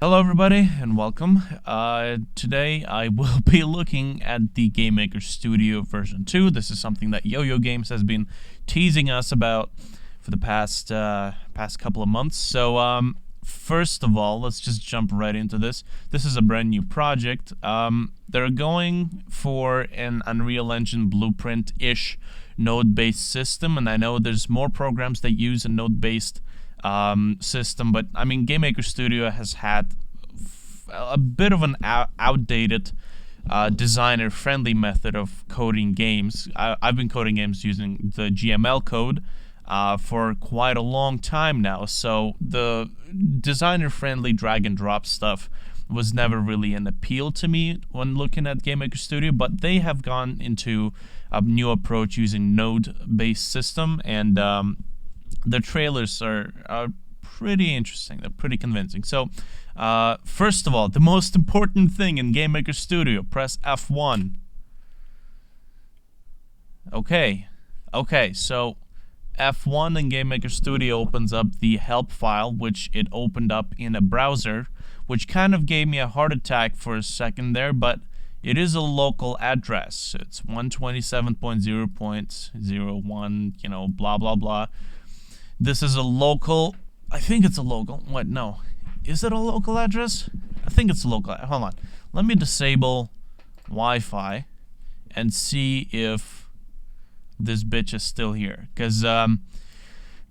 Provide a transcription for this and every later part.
Hello everybody and welcome. Today I will be looking at the GameMaker Studio version 2. This is something that YoYoGames has been teasing us about for the past couple of months. So first of all, let's just jump right into this. This is a brand new project. They're going for an Unreal Engine blueprint-ish node-based system, and I know there's more programs that use a node-based system, but I mean, GameMaker Studio has had a bit of an outdated designer-friendly method of coding games. I've been coding games using the GML code for quite a long time now, so the designer-friendly drag-and-drop stuff was never really an appeal to me when looking at GameMaker Studio, but they have gone into a new approach using node-based system, and the trailers are pretty interesting. They're pretty convincing. So, first of all, the most important thing in GameMaker Studio, press F1. Okay, so F1 in GameMaker Studio opens up the help file, which it opened up in a browser, which kind of gave me a heart attack for a second there, but it is a local address. It's 127.0.01, you know, blah, blah, blah. This is a local, I think it's a local, what, no. Is it a local address? I think it's a local, hold on. Let me disable Wi-Fi and see if this bitch is still here. Because the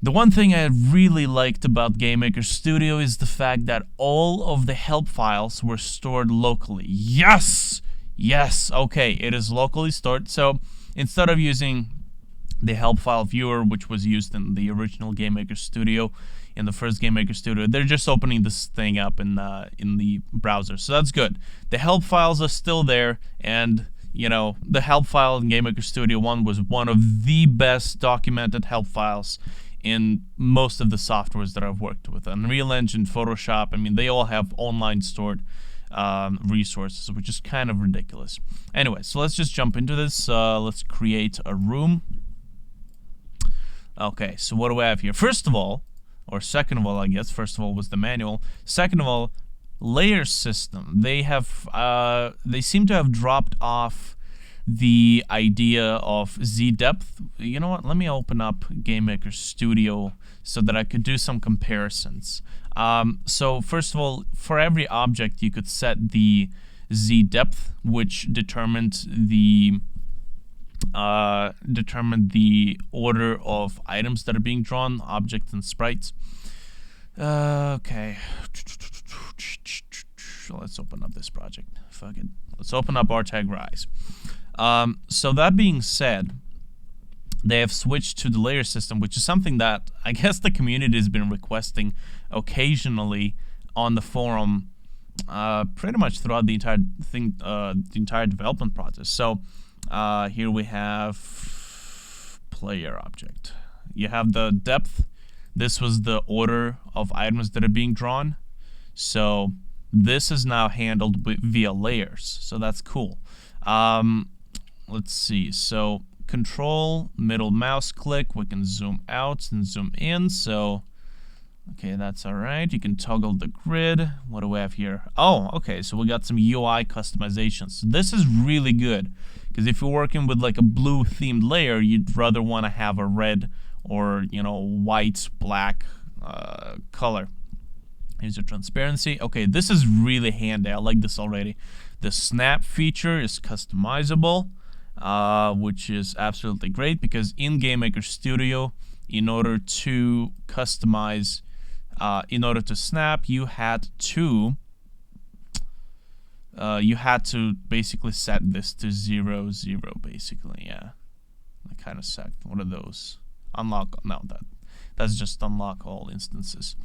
one thing I really liked about GameMaker Studio is the fact that all of the help files were stored locally. Yes! Yes! Okay, it is locally stored. So instead of using the help file viewer, which was used in the original GameMaker Studio, in the first GameMaker Studio, they're just opening this thing up in the browser, so that's good. The help files are still there, and you know, the help file in GameMaker Studio 1 was one of the best documented help files in most of the softwares that I've worked with. Unreal Engine, Photoshop, I mean, they all have online stored resources, which is kind of ridiculous. Anyway, so let's just jump into this. Let's create a room. Okay, so what do we have here? First of all, or second of all, I guess. First of all was the manual. Second of all, layer system. They seem to have dropped off the idea of Z depth. You know what? Let me open up GameMaker Studio so that I could do some comparisons. So first of all, for every object, you could set the Z depth, which determined the order of items that are being drawn, objects and sprites. Okay. Let's open up this project. Fuck it. Let's open up RTag Rise. So that being said, they have switched to the layer system, which is something that I guess the community has been requesting occasionally on the forum, pretty much throughout the entire thing, the entire development process. So here we have player object. You have the depth. This was the order of items that are being drawn. So this is now handled via layers. So that's cool. Let's see. So control, middle mouse click. We can zoom out and zoom in. So, okay, that's all right. You can toggle the grid. What do we have here? Oh, okay. So we got some UI customizations. This is really good, because if you're working with like a blue themed layer, you'd rather want to have a red or, you know, white, black color. Here's your transparency. Okay, this is really handy. I like this already. The snap feature is customizable, which is absolutely great, because in GameMaker Studio, in order to customize, in order to snap, you had to basically set this to 0, 0, basically. Yeah, I kind of set one of those. Unlock, no, that's just unlock all instances.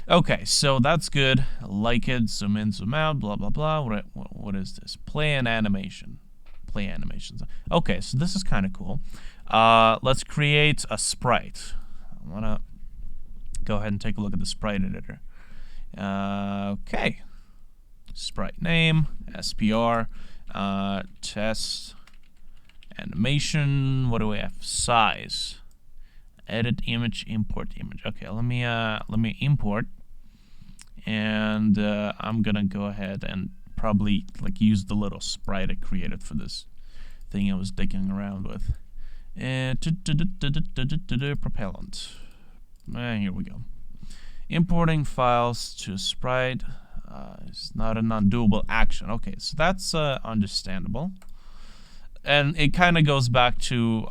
Okay, so that's good. I like it. Zoom in, zoom out, blah, blah, blah. What is this? Play an animation. Play animations. Okay, so this is kind of cool. Let's create a sprite. I want to go ahead and take a look at the sprite editor. Okay. Sprite name, SPR, test, animation. What do we have? Size. Edit image, import image. Okay, let me import, and I'm gonna go ahead and probably like use the little sprite I created for this thing I was digging around with. And propellant. Here we go. Importing files to sprite is not an undoable action. Okay, so that's understandable. And it kind of goes back to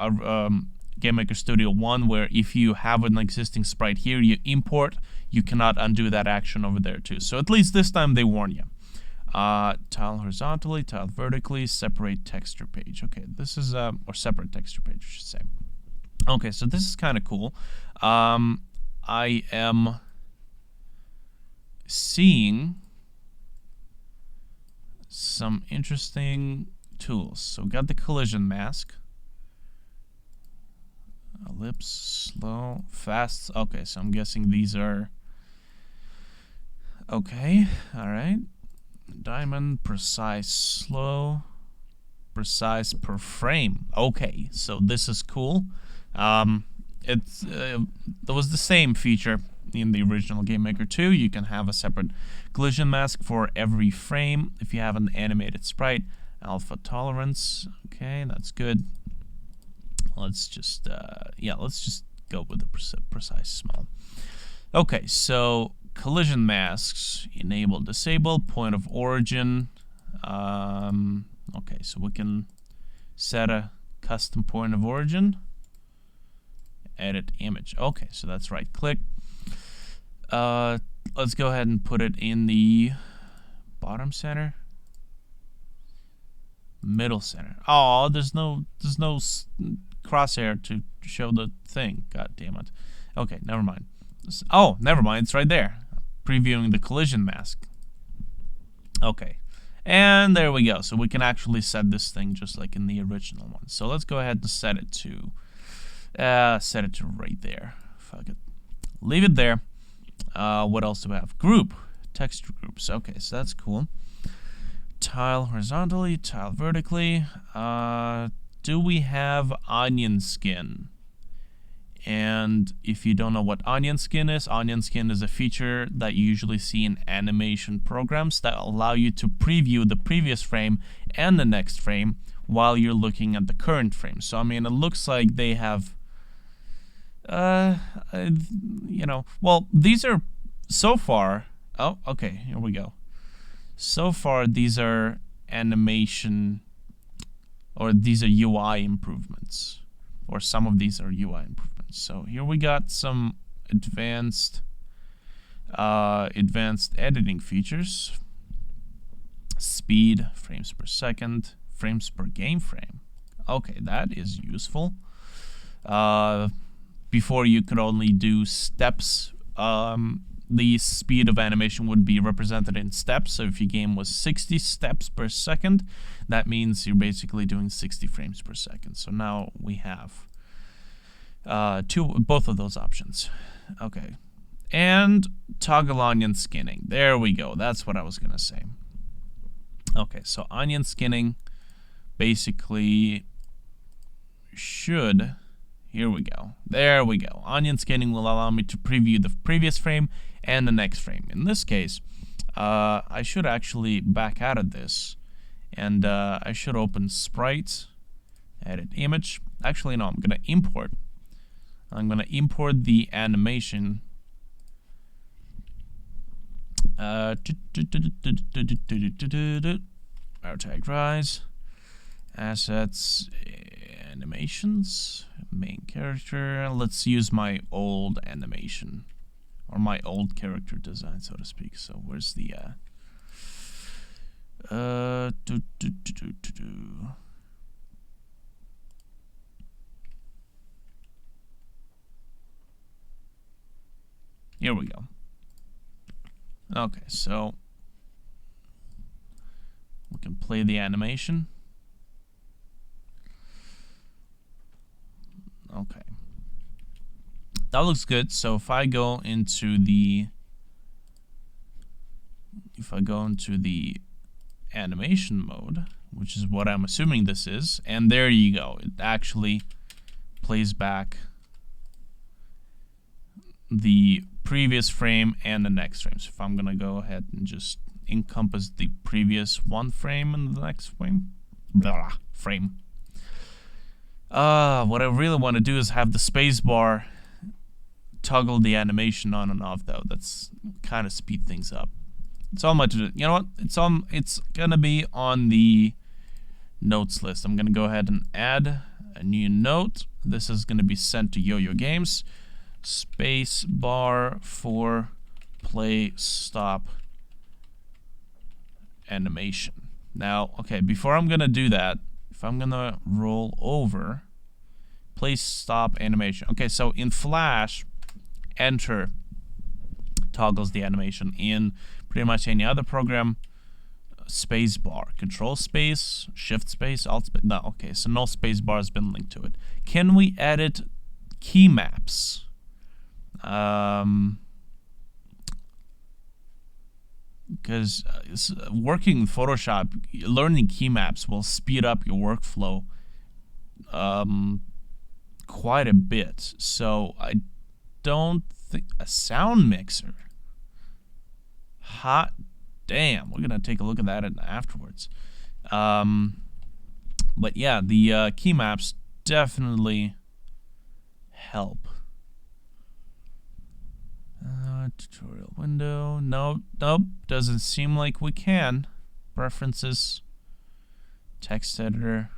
GameMaker Studio 1, where if you have an existing sprite here, you import, you cannot undo that action over there too. So at least this time they warn you. Tile horizontally, tile vertically, separate texture page. Okay, this is, or separate texture page, I should say. Okay, so this is kind of cool. I am seeing some interesting tools. So got the collision mask. Ellipse, slow, fast. Okay, so I'm guessing these are... Okay, alright. Diamond, precise, slow, precise per frame. Okay, so this is cool. There was the same feature in the original GameMaker 2. You can have a separate collision mask for every frame if you have an animated sprite. Alpha tolerance. Okay, that's good. Let's just let's just go with the precise small. Okay, so collision masks, enable, disable, point of origin. Okay, so we can set a custom point of origin. Edit image. Okay, so that's right click. Let's go ahead and put it in the bottom center. Middle center. Oh, there's no crosshair to show the thing. God damn it. Okay, never mind. Oh, never mind. It's right there. Previewing the collision mask. Okay. And there we go. So we can actually set this thing just like in the original one. So let's go ahead and set it to right there. Fuck it. Leave it there. What else do we have? Group. Texture groups. Okay, so that's cool. Tile horizontally, tile vertically. Do we have onion skin? And if you don't know what onion skin is a feature that you usually see in animation programs that allow you to preview the previous frame and the next frame while you're looking at the current frame. So I mean, it looks like they have, well, these are so far. Oh, okay, here we go. So far, these are animation, or these are UI improvements, or some of these are UI improvements. So here we got some advanced editing features. Speed, frames per second, frames per game frame. Okay, that is useful. Before you could only do steps. The speed of animation would be represented in steps. So if your game was 60 steps per second, that means you're basically doing 60 frames per second. So now we have both of those options. Okay. And toggle onion skinning. There we go. That's what I was going to say. Okay, so onion skinning basically should... Here we go. There we go. Onion skinning will allow me to preview the previous frame and the next frame. In this case, I should actually back out of this, and I should open sprite, edit image. Actually, no, I'm going to import. I'm going to import the animation. Tag rise, assets, animations, main character. Let's use my old animation, or my old character design, so to speak. So where's the here we go. Okay, so we can play the animation. Okay, that looks good. So if I go into the animation mode, which is what I'm assuming this is, and there you go, it actually plays back the previous frame and the next frame. So if I'm gonna go ahead and just encompass the previous one frame and the next frame, what I really want to do is have the spacebar toggle the animation on and off, though. That's kind of speed things up. It's all much. You know what? It's gonna be on the notes list. I'm gonna go ahead and add a new note. This is gonna be sent to YoYoGames. Spacebar for play stop animation. Now, okay, before I'm gonna do that, if I'm gonna roll over, play stop animation. Okay, so in Flash, enter toggles the animation. In pretty much any other program, space bar, control space, shift space, alt space. No, okay, so no space bar has been linked to it. Can we edit key maps? Because working in Photoshop, learning key maps will speed up your workflow quite a bit. So I don't think a sound mixer. Hot damn, we're gonna take a look at that afterwards. But yeah, the key maps definitely help. Tutorial window. Nope, doesn't seem like we can. Preferences, text editor.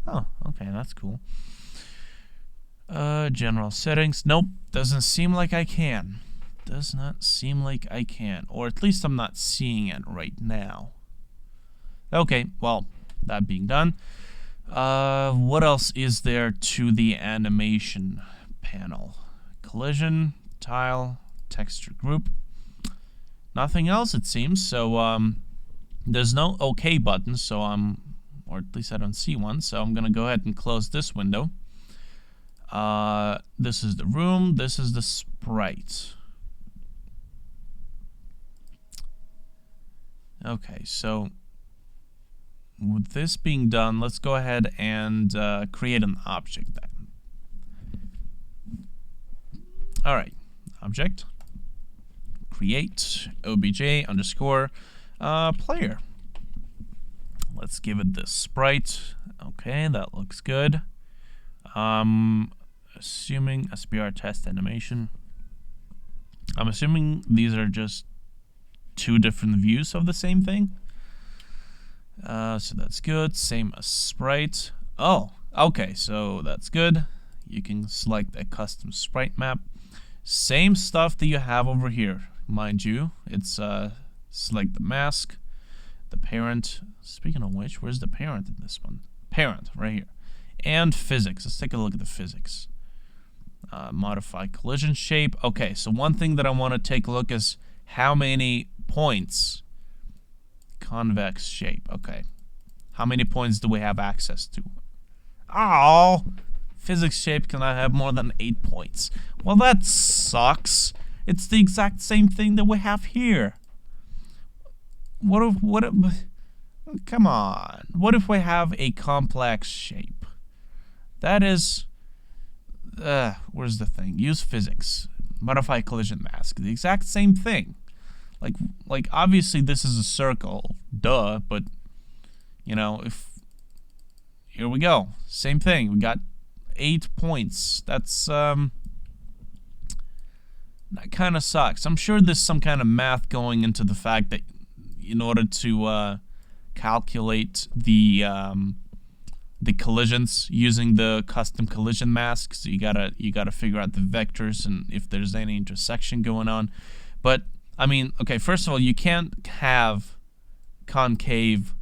Oh, okay, that's cool. General settings. Nope, doesn't seem like I can. Does not seem like I can, or at least I'm not seeing it right now. Okay, well, that being done, what else is there to the animation panel? Collision, tile, texture group. Nothing else, it seems. So there's no OK button, so or at least I don't see one. So I'm gonna go ahead and close this window. This is the room. This is the sprite. Okay, so with this being done, let's go ahead and create an object then. All right, object. Create obj underscore player. Let's give it this sprite. Okay, that looks good. Assuming SBR test animation. I'm assuming these are just two different views of the same thing. So that's good. Same as sprite. Oh, okay, so that's good. You can select a custom sprite map. Same stuff that you have over here. Mind you, it's select the mask, the parent. Speaking of which, where's the parent in this one? Parent, right here. And physics. Let's take a look at the physics. Modify collision shape. Okay, so one thing that I want to take a look is how many points. Convex shape. Okay. How many points do we have access to? Oh, physics shape cannot have more than 8 points. Well, that sucks. It's the exact same thing that we have here. What if, come on. What if we have a complex shape? That is, where's the thing? Use physics. Modify collision mask. The exact same thing. Like obviously this is a circle, duh, but you know, here we go. Same thing. We got 8 points. That's that kind of sucks. I'm sure there's some kind of math going into the fact that in order to calculate the collisions using the custom collision masks, you gotta figure out the vectors and if there's any intersection going on. But I mean, okay, first of all, you can't have concave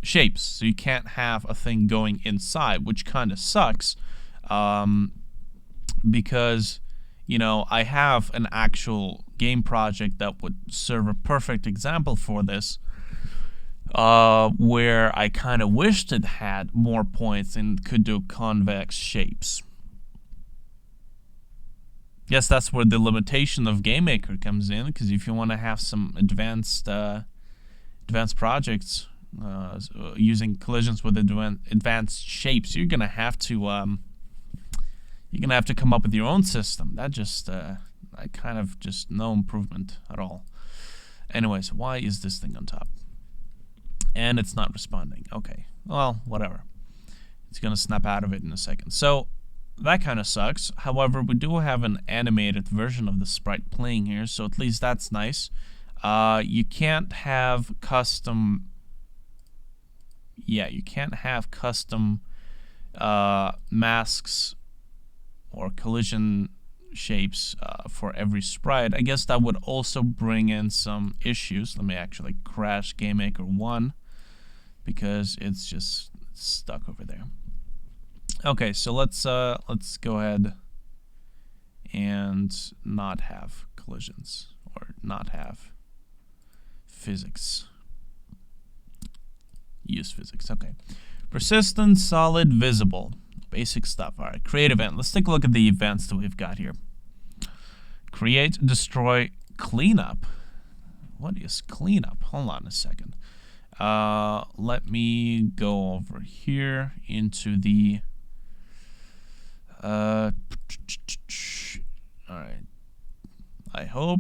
shapes, so you can't have a thing going inside, which kind of sucks, because, you know, I have an actual game project that would serve a perfect example for this, where I kind of wished it had more points and could do convex shapes. Yes, that's where the limitation of GameMaker comes in, because if you want to have some advanced projects using collisions with advanced shapes, you're gonna have to come up with your own system. That just kind of just no improvement at all. Anyways, why is this thing on top? And it's not responding. Okay, well, whatever. It's gonna snap out of it in a second. So that kind of sucks. However, we do have an animated version of the sprite playing here, so at least that's nice. You can't have custom... Yeah, you can't have custom masks or collision shapes for every sprite. I guess that would also bring in some issues. Let me actually crash GameMaker 1 because it's just stuck over there. Okay, so let's go ahead and not have collisions or not have physics. Use physics. Okay. Persistent, solid, visible. Basic stuff. All right. Create event. Let's take a look at the events that we've got here. Create, destroy, cleanup. What is cleanup? Hold on a second. Let me go over here into the... all right. I hope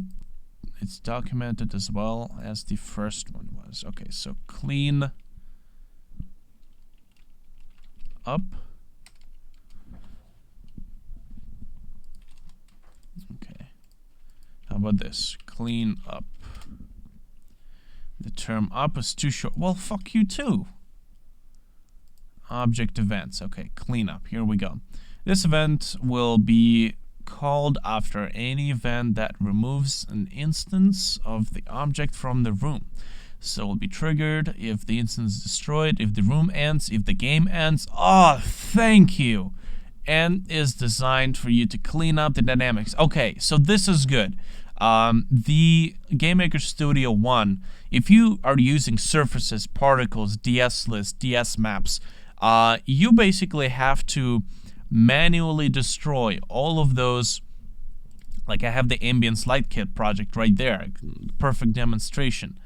it's documented as well as the first one was. Okay, so clean up. Okay. How about this? Clean up. The term up is too short. Well, fuck you too. Object events. Okay, clean up. Here we go. This event will be called after any event that removes an instance of the object from the room. So it will be triggered if the instance is destroyed, if the room ends, if the game ends. Oh, thank you. And is designed for you to clean up the dynamics. Okay, so this is good. The GameMaker Studio 1, if you are using surfaces, particles, DS lists, DS maps, you basically have to manually destroy all of those. Like I have the Ambience Light Kit project right there, perfect demonstration.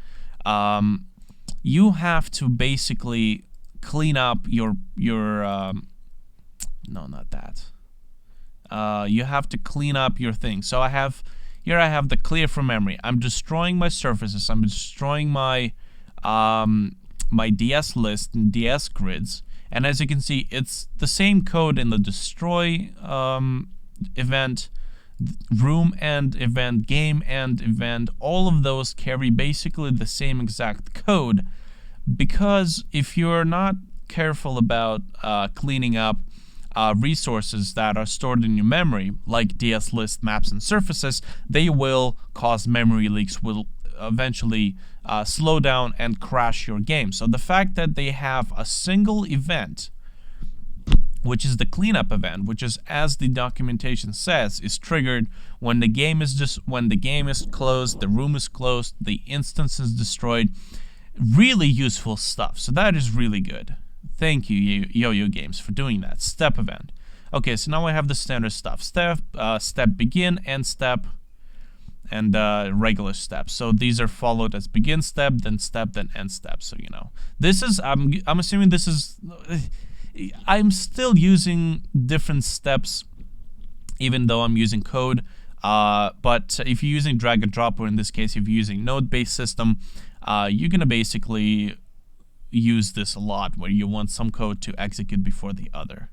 You have to basically clean up your no, not that. You have to clean up your thing. So I have the clear from memory. I'm destroying my surfaces. I'm destroying my my DS list and DS grids. And as you can see, it's the same code in the destroy event, room end event, game end event. All of those carry basically the same exact code, because if you're not careful about cleaning up resources that are stored in your memory, like DS list, maps, and surfaces, they will cause memory leaks, will eventually slow down and crash your game. So the fact that they have a single event, which is the cleanup event, which is, as the documentation says, is triggered when the game is closed, the room is closed, the instance is destroyed. Really useful stuff. So that is really good. Thank you, YoYoGames, for doing that. Step event. Okay, so now I have the standard stuff. Step begin, end step, and regular steps. So these are followed as begin step, then end step. So you know, this is I'm assuming this is. I'm still using different steps, even though I'm using code. But if you're using drag and drop, or in this case, if you're using node-based system, you're gonna basically use this a lot, where you want some code to execute before the other.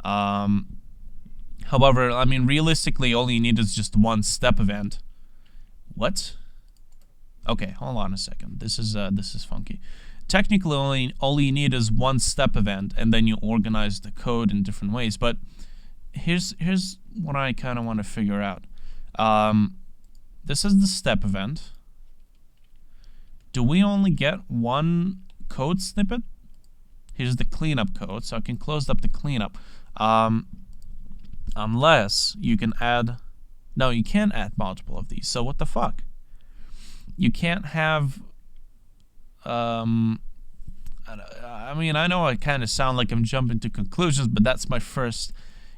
However, I mean, realistically, all you need is just one step event. What? Okay, hold on a second. This is funky. Technically, all you need is one step event, and then you organize the code in different ways. But here's what I kind of want to figure out. This is the step event. Do we only get one code snippet? Here's the cleanup code, so I can close up the cleanup. Unless you can add... No, you can't add multiple of these. So what the fuck? You can't have... I mean, I know I kind of sound like I'm jumping to conclusions, but that's my first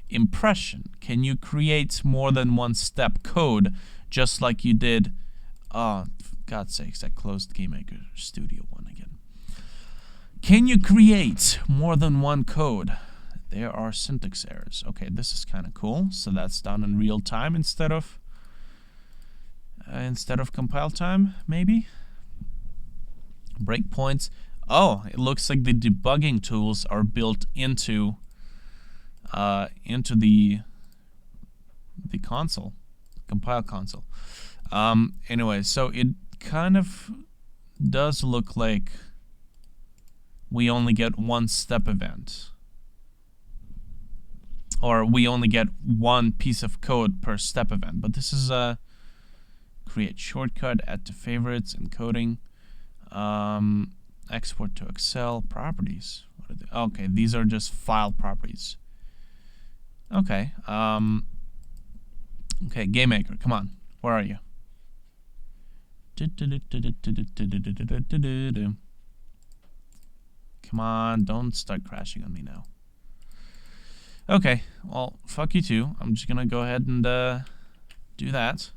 impression. Can you create more than one step code, just like you did... Oh, for God's sakes, I closed GameMaker Studio 1 again. Can you create more than one code? There are syntax errors. Okay, this is kind of cool. So that's done in real time instead of instead of compile time, maybe. Breakpoints. Oh, it looks like the debugging tools are built into the console, compile console. Anyway, so it kind of does look like we only get one step event, or we only get one piece of code per step event. But this is a create shortcut, add to favorites, encoding, export to Excel, properties. What are they? Okay, these are just file properties. Okay. Okay, GameMaker, come on. Where are you? Come on, don't start crashing on me now. Okay, well, fuck you too. I'm just gonna go ahead and do that.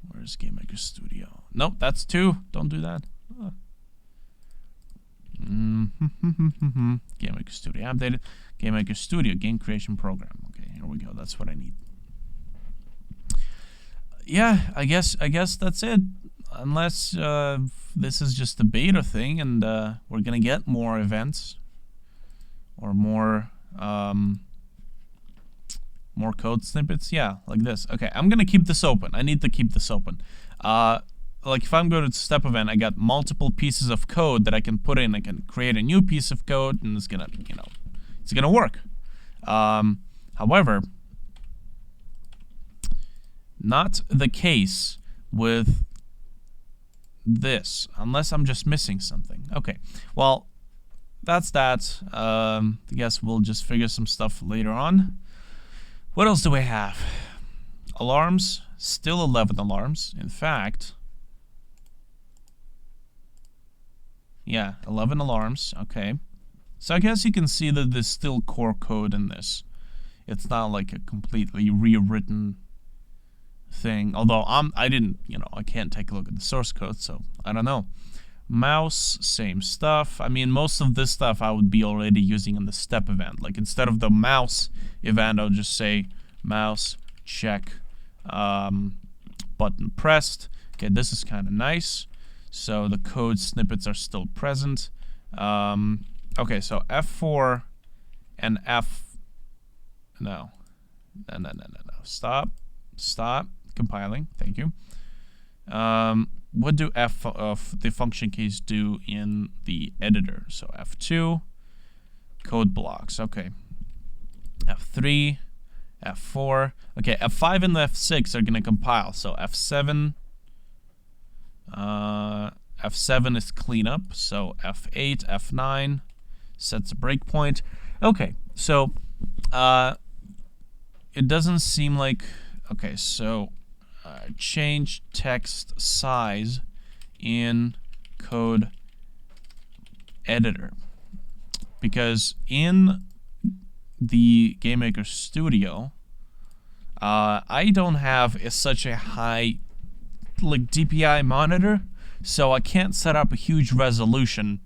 Where's GameMaker Studio? Nope, that's 2. Don't do that. GameMaker Studio updated. GameMaker Studio game creation program. Okay, here we go. That's what I need. Yeah, I guess that's it. Unless this is just a beta thing, and we're gonna get more events or more code snippets. Yeah, like this. Okay, I'm gonna keep this open. I need to keep this open. Like if I'm going to step event, I got multiple pieces of code that I can put in. I can create a new piece of code, and it's gonna, it's gonna work. However, not the case with this, unless I'm just missing something. Okay, well, that's that. I guess we'll just figure some stuff later on. What else do we have? Alarms, still 11 alarms. In fact, yeah, 11 alarms. Okay, so I guess you can see that there's still core code in this. It's not like a completely rewritten thing, although I didn't, I can't take a look at the source code, so I don't know. Mouse, same stuff. I mean, most of this stuff I would be already using in the step event. Like instead of the mouse event, I'll just say mouse check button pressed. Okay, this is kind of nice. So the code snippets are still present. Okay, so F4 and no, stop compiling. Thank you. What do F of the function keys do in the editor? So F2, code blocks. Okay. F3, F4. Okay, F5 and F6 are gonna compile. So F7. F7 is cleanup. So F8, F9 sets a breakpoint. Okay, so it doesn't seem like. Okay, so change text size in code editor, because in the GameMaker Studio I don't have such a high DPI monitor, so I can't set up a huge resolution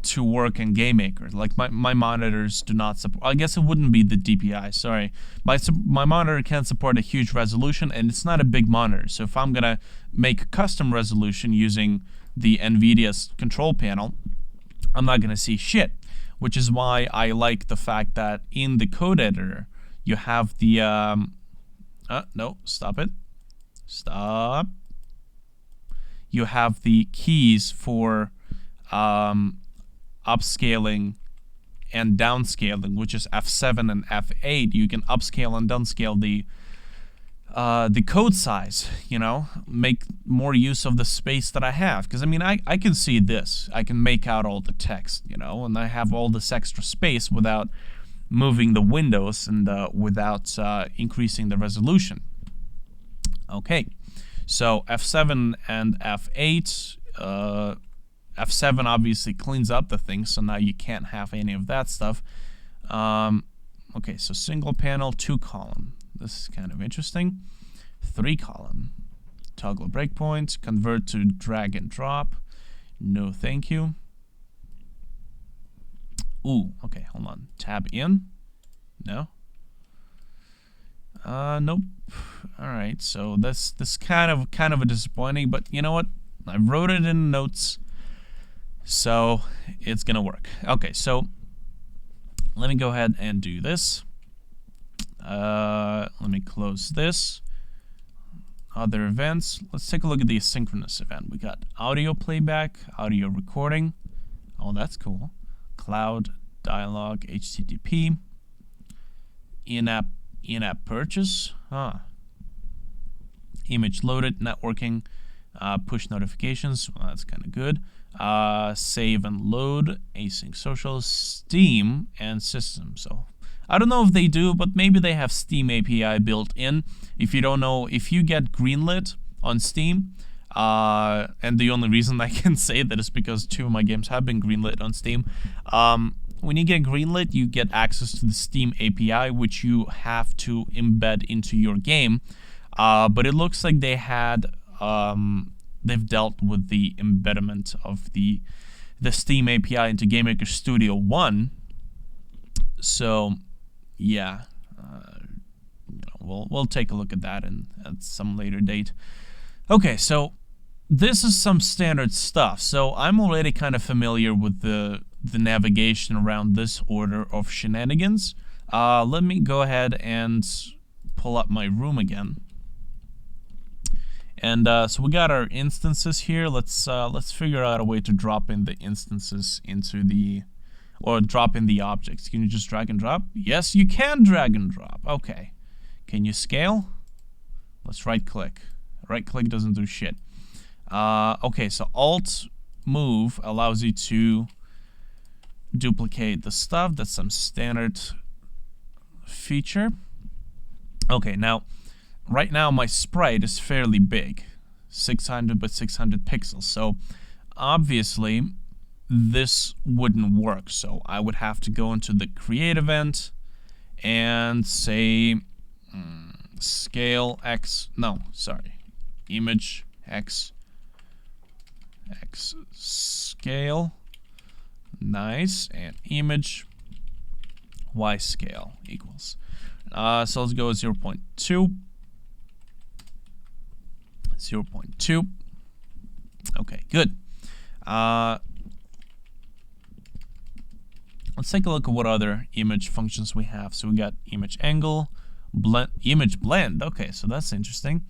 to work in GameMaker. Like my monitors do not support. I guess it wouldn't be the DPI. Sorry, my monitor can't support a huge resolution, and it's not a big monitor. So if I'm gonna make a custom resolution using the NVIDIA's control panel, I'm not gonna see shit. Which is why I like the fact that in the code editor you have the no, stop it. Stop. You have the keys for upscaling and downscaling, which is F7 and F8. You can upscale and downscale the code size, make more use of the space that I have. Because, I mean, I can see this. I can make out all the text, and I have all this extra space without moving the windows and without increasing the resolution. Okay, so F7 and F8, F7 obviously cleans up the thing, so now you can't have any of that stuff. Okay, so single panel, 2 column. This is kind of interesting. 3 column. Toggle breakpoints, convert to drag and drop. No, thank you. Ooh, okay, hold on. Tab in. No. Nope. All right, so this kind of a disappointing, but you know what? I wrote it in notes, so it's gonna work. Okay, so let me go ahead and do this. Let me close this. Other events. Let's take a look at the asynchronous event. We got audio playback, audio recording. Oh, that's cool. Cloud, dialogue, HTTP, in-app purchase. Image loaded, networking, push notifications. Well, that's kind of good. Save and load, async social, Steam, and system. So I don't know if they do, but maybe they have Steam API built in. If you don't know, if you get greenlit on Steam, and the only reason I can say that is because 2 of my games have been greenlit on Steam. When you get greenlit, you get access to the Steam API, which you have to embed into your game. But it looks like they had, they've dealt with the embedment of the Steam API into GameMaker Studio 1. So, yeah, we'll take a look at that at some later date. Okay, so this is some standard stuff. So I'm already kind of familiar with the navigation around this order of shenanigans. Let me go ahead and pull up my room again. And so we got our instances here. Let's figure out a way to drop in the instances into the, or drop in the objects. Can you just drag and drop? Yes, you can drag and drop. Okay. Can you scale? Let's right click. Right click doesn't do shit. Okay, so Alt Move allows you to duplicate the stuff. That's some standard feature. Okay, now, right now my sprite is fairly big, 600 by 600 pixels. So obviously this wouldn't work. So I would have to go into the create event and say scale X, no, sorry, image X scale, nice, and image Y scale equals. So let's go with 0.2. 0.2. Okay, good. Let's take a look at what other image functions we have. So we got image angle, image blend. Okay, so that's interesting.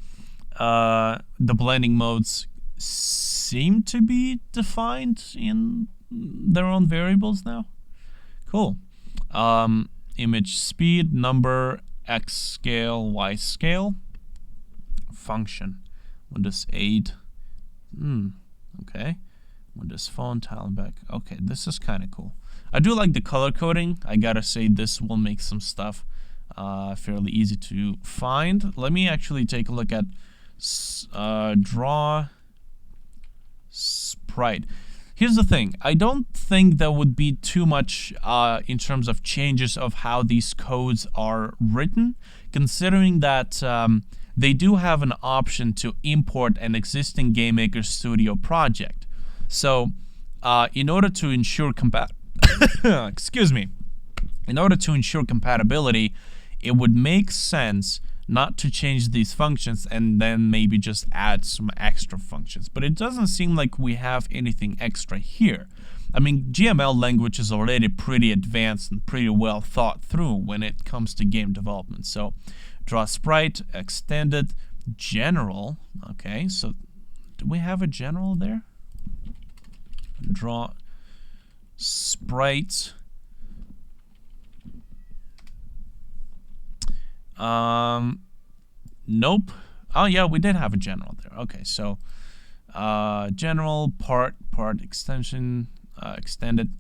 The blending modes seem to be defined in their own variables now. Cool. Image speed, number, X scale, Y scale, function, Windows 8. Okay. Windows Phone, tile back. Okay, this is kind of cool. I do like the color coding. I gotta say, this will make some stuff fairly easy to find. Let me actually take a look at draw sprite. Here's the thing. I don't think there would be too much in terms of changes of how these codes are written, considering that they do have an option to import an existing GameMaker Studio project. So, in order to ensure in order to ensure compatibility, it would make sense not to change these functions and then maybe just add some extra functions. But it doesn't seem like we have anything extra here. I mean, GML language is already pretty advanced and pretty well thought through when it comes to game development. So, draw sprite, extended, general. Okay, so do we have a general there? Draw sprite. Nope. Oh yeah, we did have a general there. Okay, so general, part extension, extended,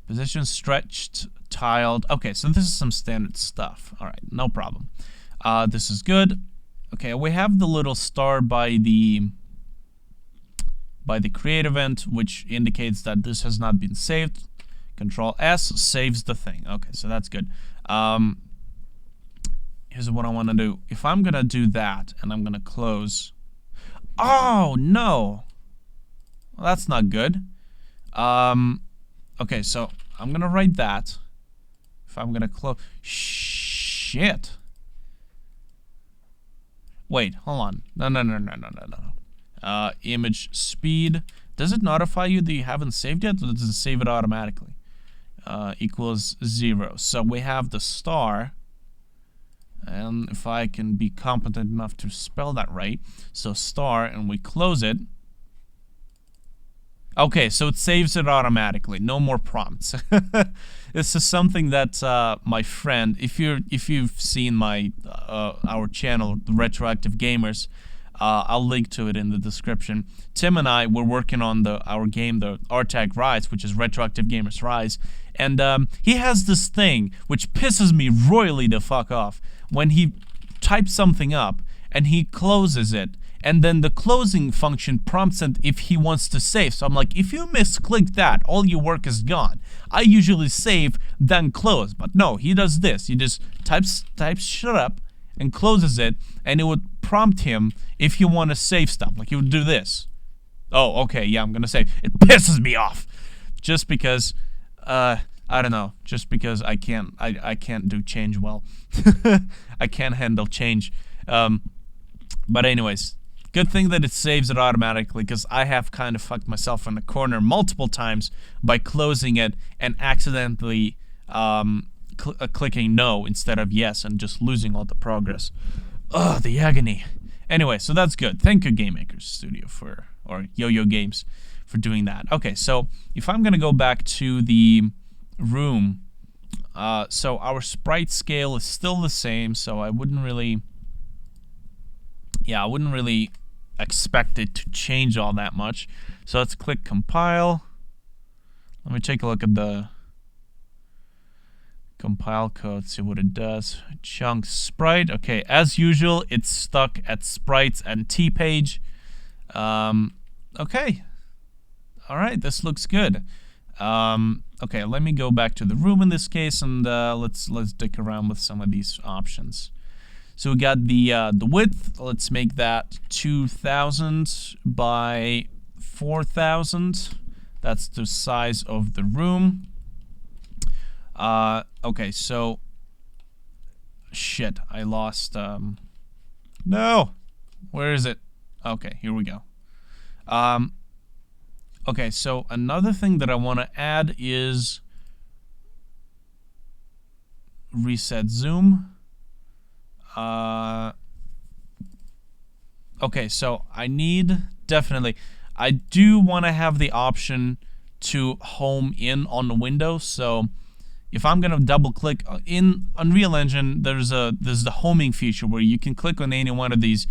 position, stretched, tiled. Okay, so this is some standard stuff. All right, no problem. This is good. Okay, we have the little star by the create event, which indicates that this has not been saved. Ctrl+S saves the thing. Okay, so that's good. Here's what I want to do. If I'm going to do that, and I'm going to close... Oh, no! Well, that's not good. Okay, so I'm going to write that. If I'm going to close... Shit! Wait, hold on. No. Image speed. Does it notify you that you haven't saved yet, or does it save it automatically? Equals 0. So we have the star. And if I can be competent enough to spell that right. So star, and we close it. Okay, so it saves it automatically. No more prompts. This is something that my friend, if you've seen my our channel, the Retroactive Gamers, I'll link to it in the description. Tim and I were working on our game, the RTAG Rise, which is Retroactive Gamers Rise, and he has this thing which pisses me royally the fuck off when he types something up and he closes it. And then the closing function prompts him if he wants to save. So I'm like, if you misclick that, all your work is gone. I usually save, then close. But no, he does this. He just types shut up and closes it. And it would prompt him if you want to save stuff. Like, he would do this. Oh, okay, yeah, I'm going to save. It pisses me off. Just because, I don't know. Just because I can't do change well. I can't handle change. But anyways. Good thing that it saves it automatically, because I have kind of fucked myself in the corner multiple times by closing it and accidentally clicking no instead of yes and just losing all the progress. Ugh, the agony. Anyway, so that's good. Thank you, Game Maker Studio or YoYoGames for doing that. Okay, so if I'm gonna go back to the room, so our sprite scale is still the same, so I wouldn't really expect it to change all that much. So let's click compile. Let me take a look at the compile code, see what it does. Chunk sprite. Okay, as usual, it's stuck at sprites and T-page. Okay. Alright, this looks good. Okay, let me go back to the room in this case, and let's dick around with some of these options. So we got the width. Let's make that 2000 by 4000. That's the size of the room. Okay, so shit, I lost. No, where is it? Okay, here we go. Okay, so another thing that I want to add is reset zoom. Okay, so I do want to have the option to home in on the window. So if I'm gonna double click in Unreal Engine, there's the homing feature where you can click on any one of these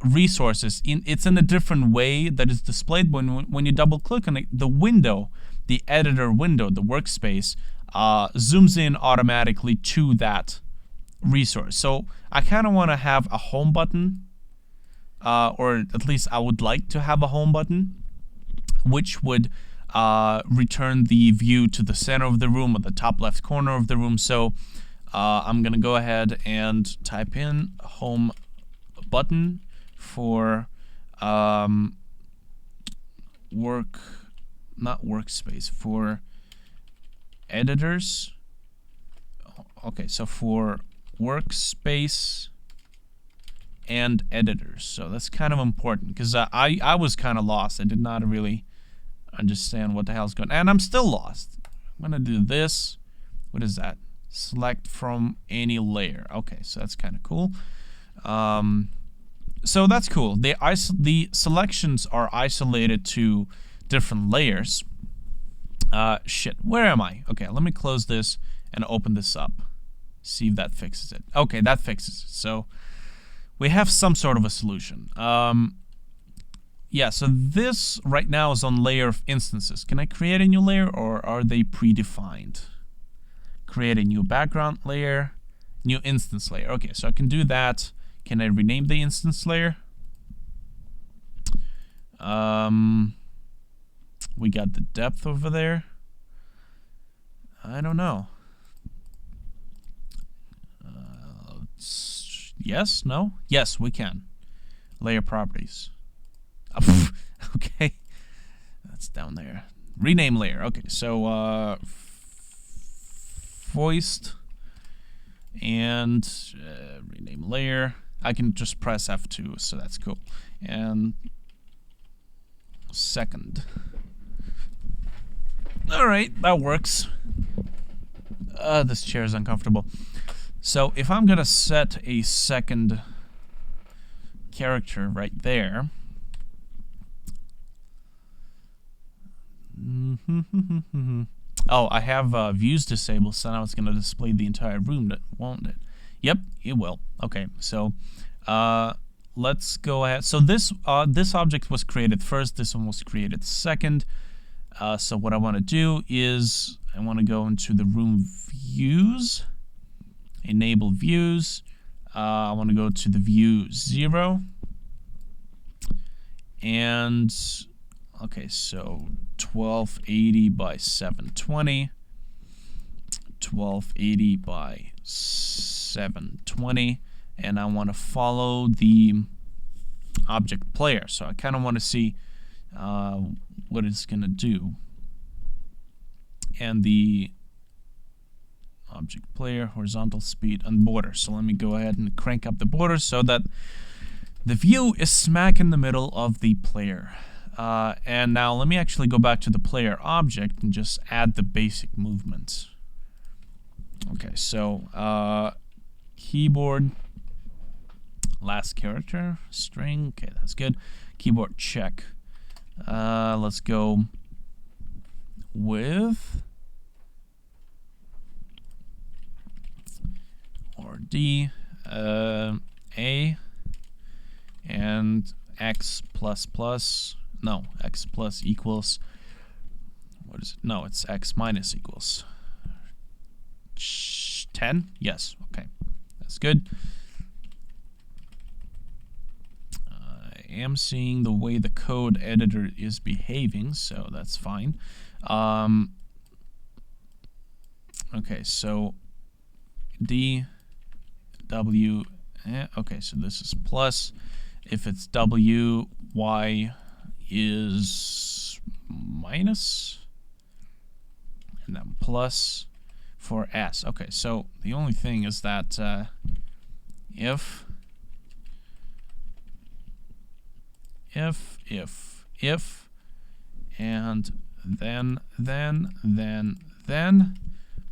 resources. It's in a different way that is displayed when you double click on it. The window, the editor window, the workspace, zooms in automatically to that resource. So I kind of want to have a home button, or at least I would like to have a home button, which would return the view to the center of the room or the top left corner of the room. So I'm gonna go ahead and type in home button for workspace, for editors. Okay, so for workspace and editors. So that's kind of important, because I was kind of lost. I did not really understand what the hell's going on, and I'm still lost. I'm gonna do this. What is that? Select from any layer. Okay, so that's kind of cool. So that's cool. The selections are isolated to different layers. Shit, where am I? Okay, let me close this and open this up. See if that fixes it. Okay, that fixes it. So we have some sort of a solution. Yeah, so this right now is on layer of instances. Can I create a new layer, or are they predefined? Create a new background layer, new instance layer. Okay, so I can do that. Can I rename the instance layer? We got the depth over there. I don't know. Yes, no? Yes, we can. Layer properties. Okay. That's down there. Rename layer. Okay, so voiced and rename layer. I can just press F2, so that's cool. And second. Alright, that works. This chair is uncomfortable. So if I'm gonna set a second character right there. Oh, I have views disabled, so now it's gonna display the entire room, won't it? Yep, it will. Okay, so let's go ahead. So this object was created first. This one was created second. So what I want to do is I want to go into the room views, enable views. I want to go to the view 0, and okay, so 1280 by 720, 1280 by 720, and I want to follow the object player. So I kind of want to see what it's gonna do. And the object player, horizontal speed, and border. So let me go ahead and crank up the border so that the view is smack in the middle of the player. And now let me actually go back to the player object and just add the basic movements. Okay, so keyboard, last character, string, okay, that's good. Keyboard check. Let's go with or D, A, and X plus plus, no, X plus equals, what is it? No, it's X minus equals 10? Yes, okay, that's good. I am seeing the way the code editor is behaving, so that's fine. Okay, so D, W, okay, so this is plus. If it's W, Y is minus, and then plus for S. Okay, so the only thing is that if, and then,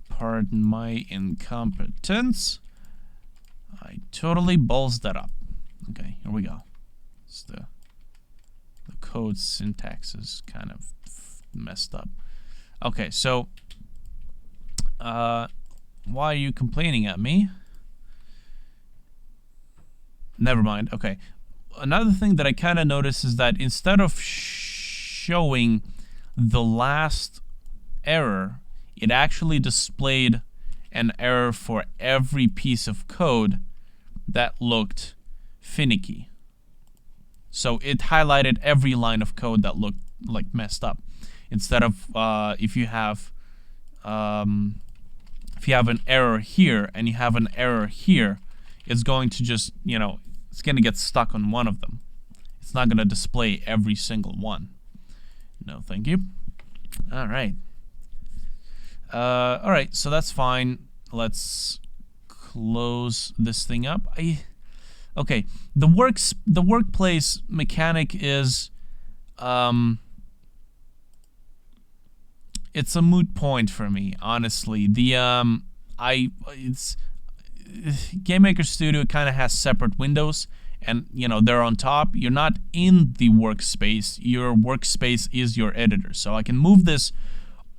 pardon my incompetence, I totally balls that up. Okay, here we go. It's the code syntax is kind of messed up. Okay, so why are you complaining at me? Never mind. Okay. Another thing that I kind of noticed is that instead of showing the last error, it actually displayed an error for every piece of code that looked finicky. So it highlighted every line of code that looked like messed up. Instead of if you have an error here and you have an error here, it's going to just, you know, it's going to get stuck on one of them. It's not going to display every single one. No, thank you. All right. All right, so that's fine. Let's close this thing up. Okay, the workplace mechanic is it's a moot point for me, honestly. The Game Maker Studio kind of has separate windows, and you know they're on top. You're not in the workspace. Your workspace is your editor. So I can move this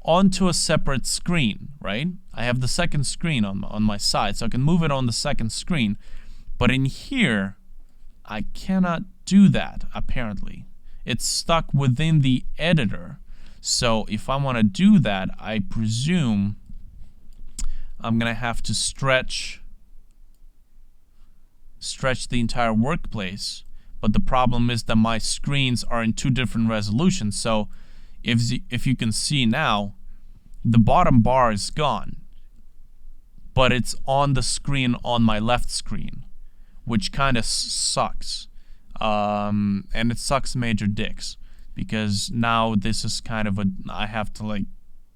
onto a separate screen, right? I have the second screen on my side, so I can move it on the second screen. But in here, I cannot do that, apparently. It's stuck within the editor. So if I want to do that, I presume I'm going to have to stretch the entire workplace. But the problem is that my screens are in two different resolutions. So if you can see now, the bottom bar is gone. But it's on the screen on my left screen, which kind of sucks. And it sucks major dicks. Because now this is kind of I have to like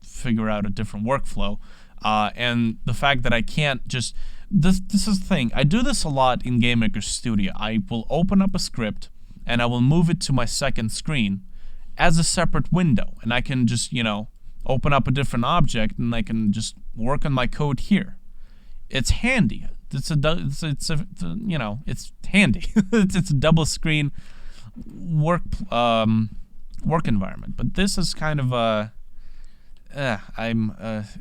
figure out a different workflow. And the fact that I can't just... This is the thing. I do this a lot in GameMaker Studio. I will open up a script, and I will move it to my second screen as a separate window. And I can just, you know, open up a different object, and I can just work on my code here. It's handy. It's you know, it's handy. it's a double screen work environment. But this is kind of a... I'm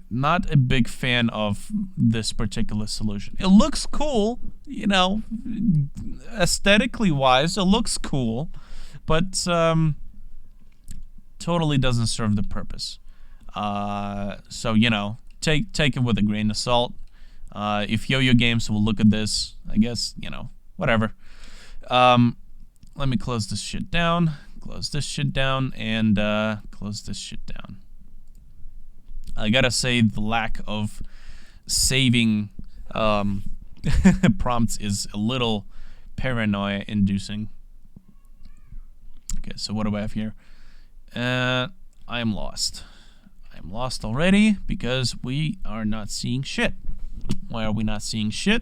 not a big fan of this particular solution. It looks cool, you know, aesthetically wise, it looks cool, but totally doesn't serve the purpose. So, you know, take it with a grain of salt. If YoYoGames will look at this, I guess, you know, whatever. Let me close this shit down, close this shit down, and close this shit down. I gotta say, the lack of saving prompts is a little paranoia-inducing. Okay, so what do I have here? I am lost. I am lost already because we are not seeing shit. Why are we not seeing shit?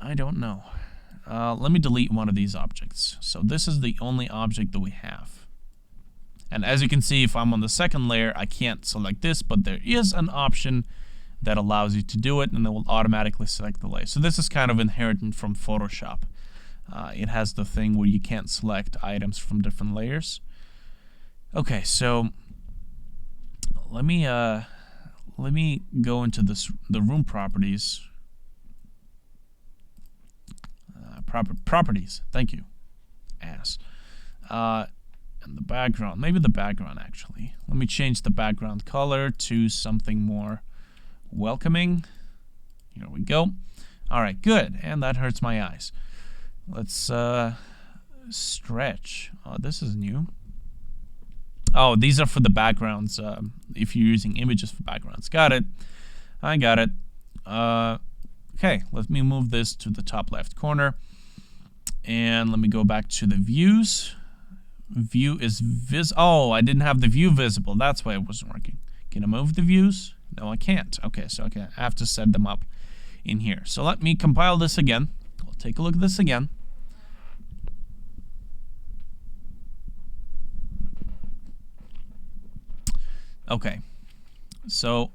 I don't know. Let me delete one of these objects. So this is the only object that we have. And as you can see, if I'm on the second layer, I can't select this, but there is an option that allows you to do it, and it will automatically select the layer. So this is kind of inherited from Photoshop. It has the thing where you can't select items from different layers. Okay, so let me go into the room properties. Properties. Thank you. And the background, maybe the background actually. Let me change the background color to something more welcoming. Here we go. Alright, good. And that hurts my eyes. Let's stretch. Oh, this is new. Oh, these are for the backgrounds. If you're using images for backgrounds. Got it. I got it. Okay, let me move this to the top left corner. And let me go back to the views. View is oh, I didn't have the view visible. That's why it wasn't working. Can I move the views? No, I can't. Okay, so I have to set them up in here. So let me compile this again. I'll take a look at this again. Okay, so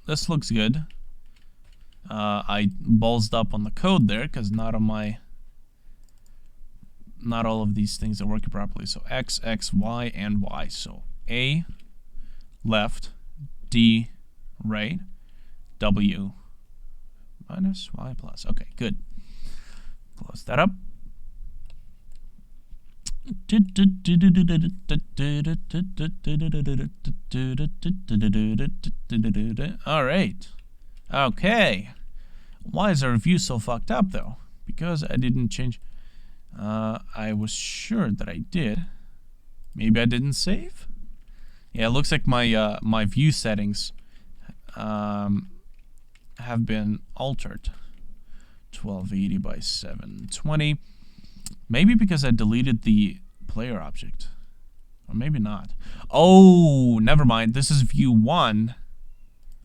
this looks good. I ballsed up on the code there because not all of these things are working properly. So X, X, Y, and Y. So A, left, D, right, W, minus, Y, plus. Okay, good. Close that up. All right. Okay. Why is our view so fucked up, though? Because I didn't change... I was sure that I did. Maybe I didn't save? Yeah, it looks like my my view settings have been altered. 1280 by 720. Maybe because I deleted the player object. Or maybe not. Oh, never mind. This is view 1.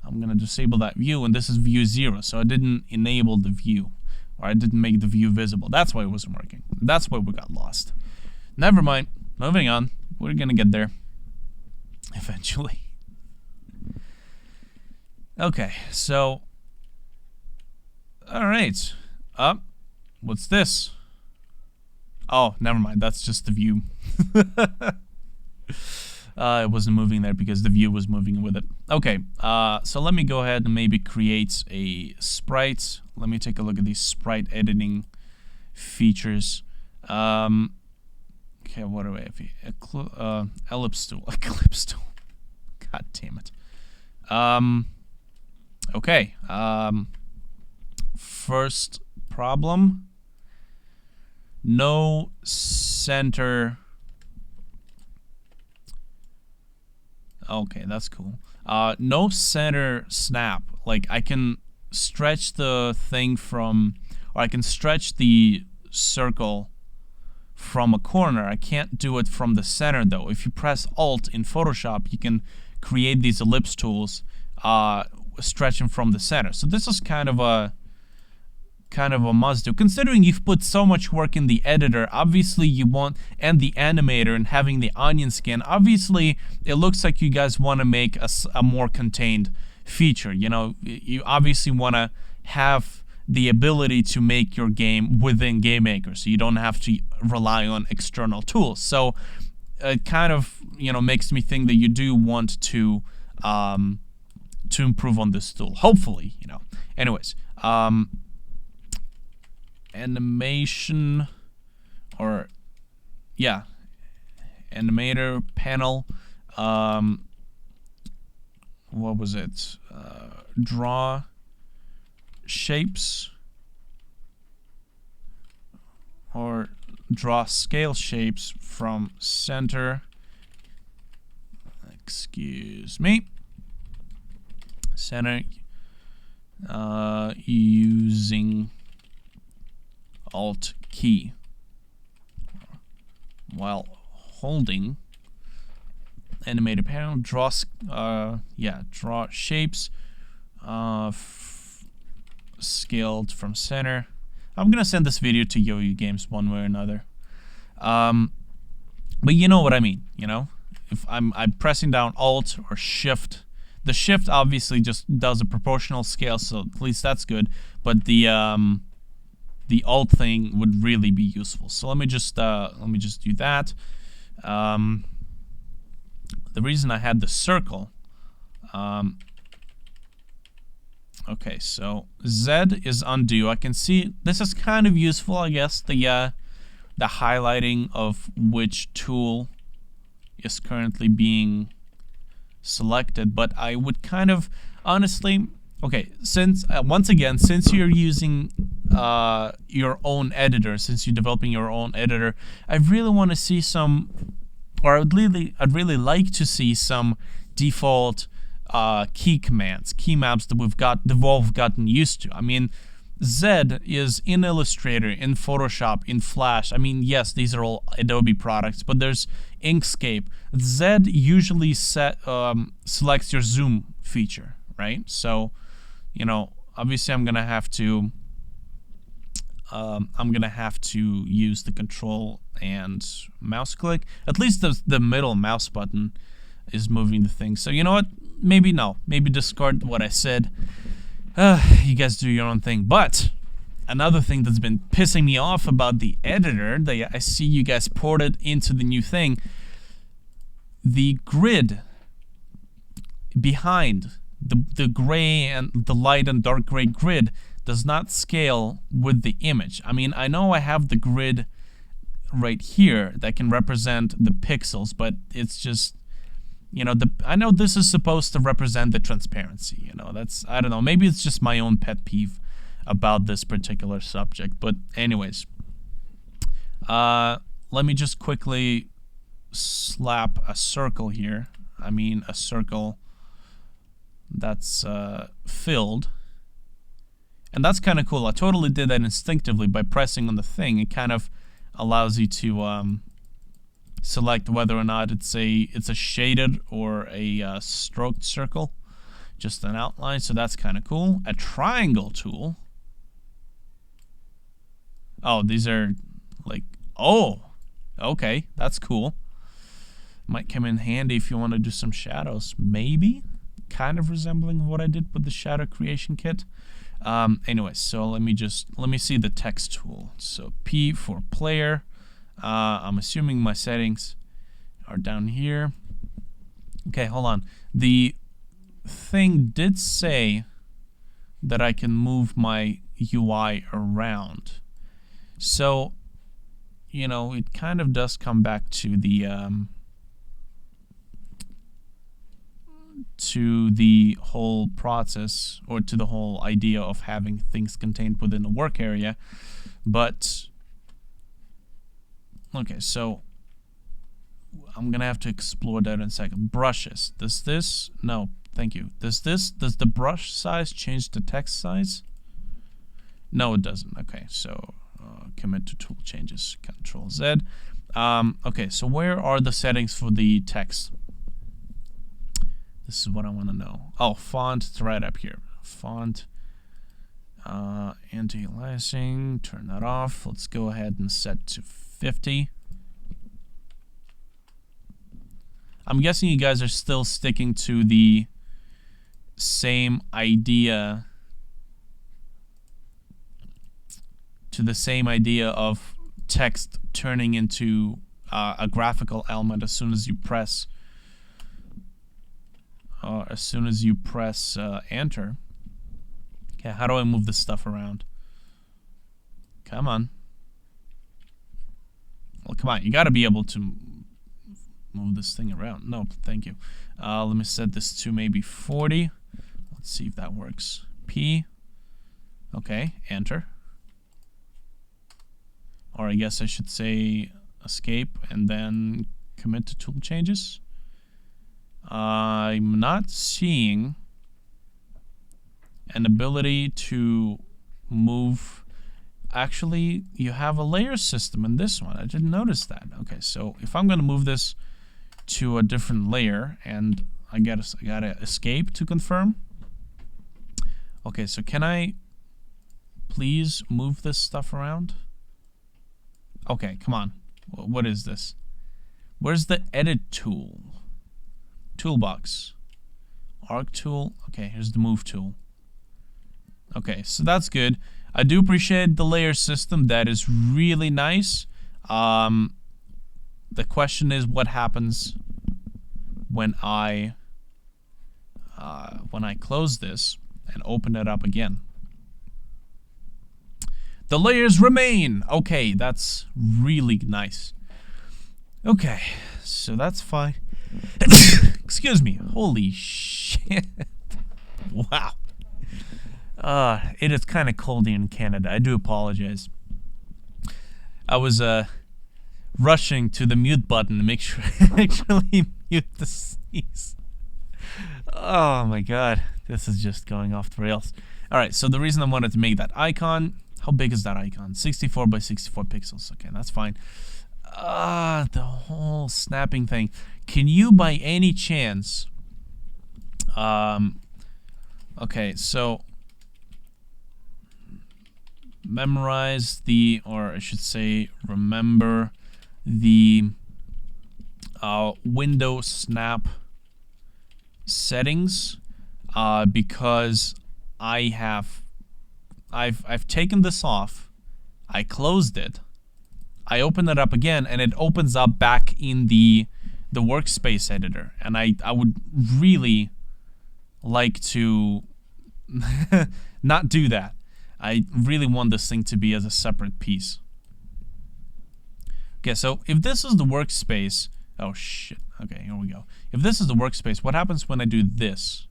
I'm going to disable that view, and this is view 0. So I didn't enable the view. Or I didn't make the view visible. That's why it wasn't working. That's why we got lost. Never mind. Moving on. We're going to get there. Eventually. Okay, so... Alright. What's this? Oh, never mind. That's just the view. It wasn't moving there because the view was moving with it. Okay, so let me go ahead and maybe create a sprite. Let me take a look at these sprite editing features. Okay, what do I have here? Ellipse tool. Eclipse tool. God damn it. Okay. First problem. No center. Okay, that's cool. No center snap. Like, I can stretch the thing from, or I can stretch the circle from a corner. I can't do it from the center, though. If you press Alt in Photoshop, you can create these ellipse tools stretching from the center. So this is kind of a must do. Considering you've put so much work in the editor, obviously you want, and the animator, and having the onion skin, obviously it looks like you guys want to make a more contained feature. You know, you obviously want to have the ability to make your game within GameMaker, so you don't have to rely on external tools. So it kind of, you know, makes me think that you do want to improve on this tool, hopefully, you know. Anyways, animation, or yeah, animator panel, what was it, draw shapes, or draw scale shapes from center, excuse me, center, using Alt key while holding animator panel, draw shapes, scaled from center. I'm gonna send this video to YoYoGames one way or another. But you know what I mean, you know? If I'm pressing down Alt or Shift, the Shift obviously just does a proportional scale, so at least that's good. But the Alt thing would really be useful. So let me just do that. The reason I had the circle. Okay, so Z is undo. I can see this is kind of useful, I guess. The highlighting of which tool is currently being selected, but I would kind of honestly. Okay, since once again, since you're using your own editor, since you're developing your own editor, I really want to see some, or I'd really like to see some default key commands, key maps that we've all gotten used to. I mean, Z is in Illustrator, in Photoshop, in Flash. I mean, yes, these are all Adobe products, but there's Inkscape. Z usually selects your zoom feature, right? So, you know, obviously I'm gonna have to use the Control and mouse click. At least the middle mouse button is moving the thing. So you know what? Maybe no. Maybe discard what I said. You guys do your own thing. But another thing that's been pissing me off about the editor that I see you guys ported into the new thing, the grid behind the gray and the light and dark gray grid does not scale with the image. I mean, I know I have the grid right here that can represent the pixels, but it's just, you know, I know this is supposed to represent the transparency, you know, that's, I don't know, maybe it's just my own pet peeve about this particular subject. But anyways, let me just quickly slap a circle here. I mean, a circle that's filled, and that's kind of cool. I totally did that instinctively by pressing on the thing. It kind of allows you to select whether or not it's a shaded or a stroked circle, just an outline. So that's kind of cool. A triangle tool. Oh, these are like, oh, okay, that's cool. Might come in handy if you want to do some shadows, maybe. Kind of resembling what I did with the shadow creation kit. Anyway, so let me see the text tool. So P for player. I'm assuming my settings are down here. Okay, hold on. The thing did say that I can move my UI around. So, you know, it kind of does come back to the whole process, or to the whole idea of having things contained within the work area. But okay, so I'm gonna have to explore that in a second. Brushes. Does this? No, thank you. Does the brush size change the text size? No, it doesn't. Okay, so commit to tool changes. Ctrl+Z. Okay, so where are the settings for the text? This is what I want to know. Oh, font, it's right up here. Font, anti-aliasing, turn that off. Let's go ahead and set to 50. I'm guessing you guys are still sticking to the same idea. Of text turning into a graphical element as soon as you press enter. Okay, how do I move this stuff around? Come on. Well, come on. You got to be able to move this thing around. No, thank you. Let me set this to maybe 40. Let's see if that works. P. Okay, enter. Or I guess I should say escape and then commit to tool changes. I'm not seeing an ability to move. Actually, you have a layer system in this one. I didn't notice that. Okay, so if I'm going to move this to a different layer, and I gotta escape to confirm. Okay, so can I please move this stuff around? Okay, come on. What is this? Where's the edit tool? Toolbox. Arc tool. Okay, here's the move tool. Okay, so that's good. I do appreciate the layer system. That is really nice. The question is, what happens when I close this and open it up again? The layers remain. Okay, that's really nice. Okay, so that's fine. Excuse me. Holy shit. Wow. It is kind of cold here in Canada. I do apologize. I was rushing to the mute button to make sure I actually mute the sneeze. Oh my god. This is just going off the rails. Alright, so the reason I wanted to make that icon, how big is that icon? 64 by 64 pixels. Okay, that's fine. The whole snapping thing. Can you by any chance... okay, so... memorize the, or I should say, remember the window snap settings, because I've taken this off, I closed it, I open it up again, and it opens up back in the workspace editor, and I would really like to not do that. I really want this thing to be as a separate piece. Okay, so if this is the workspace... oh, shit. Okay, here we go. If this is the workspace, what happens when I do this?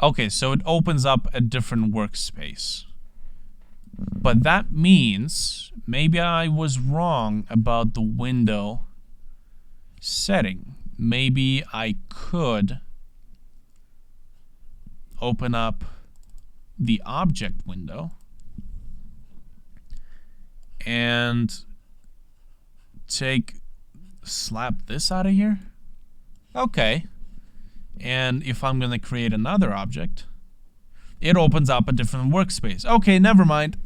Okay, so it opens up a different workspace. But that means maybe I was wrong about the window setting. Maybe I could open up the object window and slap this out of here. Okay. And if I'm going to create another object, it opens up a different workspace. Okay, never mind.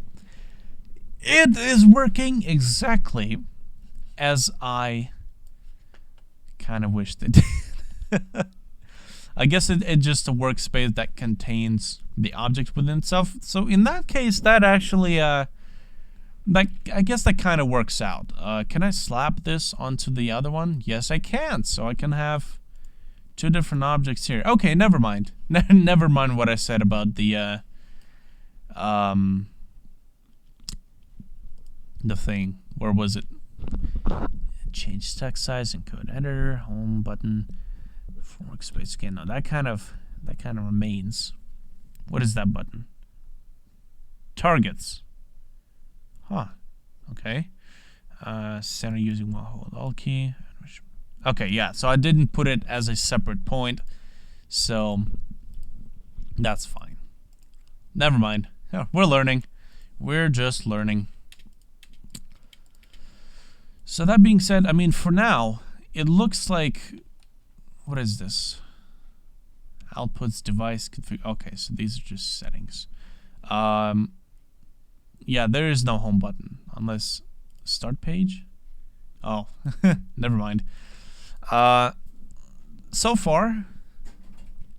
It is working exactly as I kind of wished it did. I guess it's just a workspace that contains the object within itself. So in that case, that actually, I guess that kind of works out. Can I slap this onto the other one? Yes, I can. So I can have two different objects here. Okay, never mind. Never mind what I said about the thing. Where was it? Change text size, encode editor, home button. Workspace again. No, that kind of remains. What is that button? Targets. Huh. Okay. Center using while hold Alt key. Okay, yeah. So I didn't put it as a separate point, so that's fine. Never mind. Yeah, we're learning. We're just learning. So that being said, I mean, for now, it looks like... what is this? Outputs, device config. Okay, so these are just settings. Yeah, there is no home button unless start page. Oh, never mind. So far,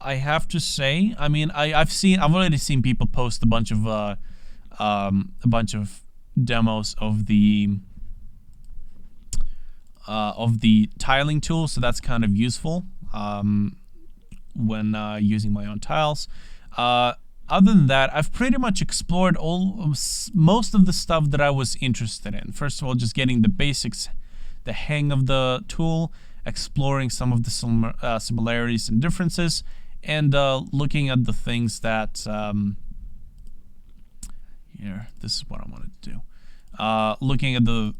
I have to say, I mean, I've already seen people post a bunch of demos of the tiling tool, so that's kind of useful when using my own tiles. Other than that, I've pretty much explored most of the stuff that I was interested in. First of all, just getting the basics, the hang of the tool, exploring some of the similarities and differences, and looking at the things that here, this is what I wanted to do. Looking at the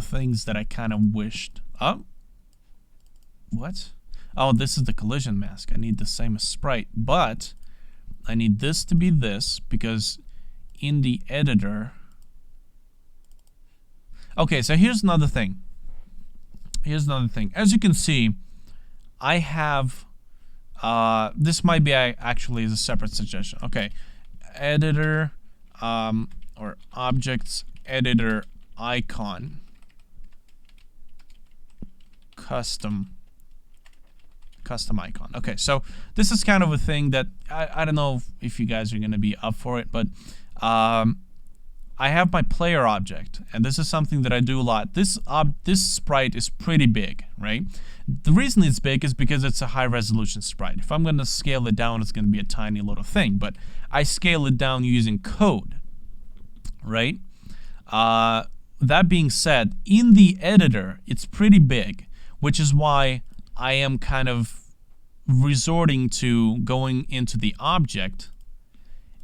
things that I kind of wished. Oh, what? Oh, this is the collision mask. I need the same as sprite, but I need this to be this because in the editor. Okay, so here's another thing. As you can see, I have. This might be actually as a separate suggestion. Okay, editor or objects editor icon custom icon. Okay, so this is kind of a thing that I don't know if you guys are going to be up for it, but I have my player object, and this is something that I do a lot. This sprite is pretty big, right? The reason it's big is because it's a high resolution sprite. If I'm going to scale it down, it's going to be a tiny little thing, but I scale it down using code, right? That being said, in the editor, it's pretty big, which is why I am kind of resorting to going into the object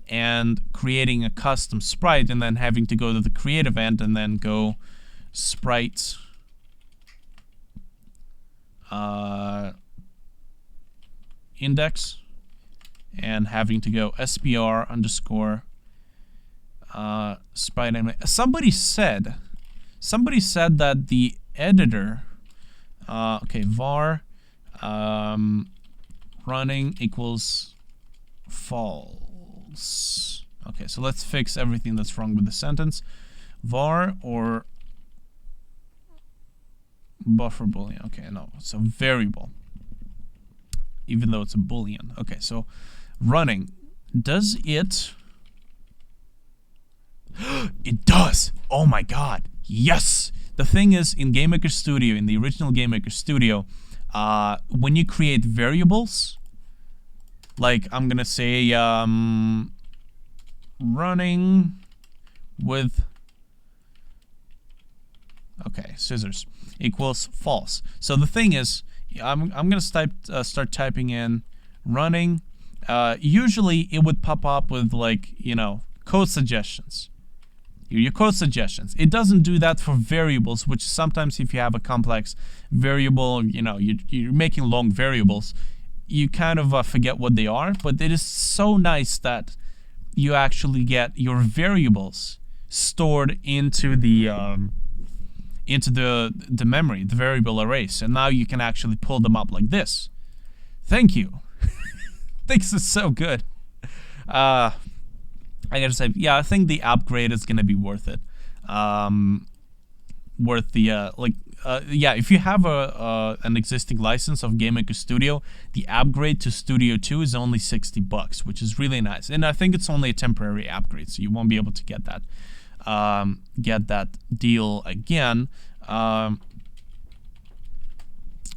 and creating a custom sprite and then having to go to the create event and then go sprite index and having to go SBR underscore sprite animator. Somebody said that the editor okay, var running equals false. Okay, so let's fix everything that's wrong with the sentence. Var or buffer boolean. Okay, no, it's a variable, even though it's a boolean. Okay, so running, does it? It does. Oh my god, yes. The thing is, in GameMaker Studio, in the original GameMaker Studio, when you create variables, like I'm gonna say running with, okay, scissors equals false. So the thing is, I'm gonna start typing in running. Usually it would pop up with, like, you know, code suggestions. Your code suggestions. It doesn't do that for variables, which sometimes if you have a complex variable, you know, you're making long variables, you kind of forget what they are. But it is so nice that you actually get your variables stored into the memory, the variable arrays, and now you can actually pull them up like this. Thank you. This is so good. I gotta say, yeah, I think the upgrade is gonna be worth it. Worth the yeah, if you have an existing license of GameMaker Studio, the upgrade to Studio 2 is only $60, which is really nice. And I think it's only a temporary upgrade, so you won't be able to get that deal again.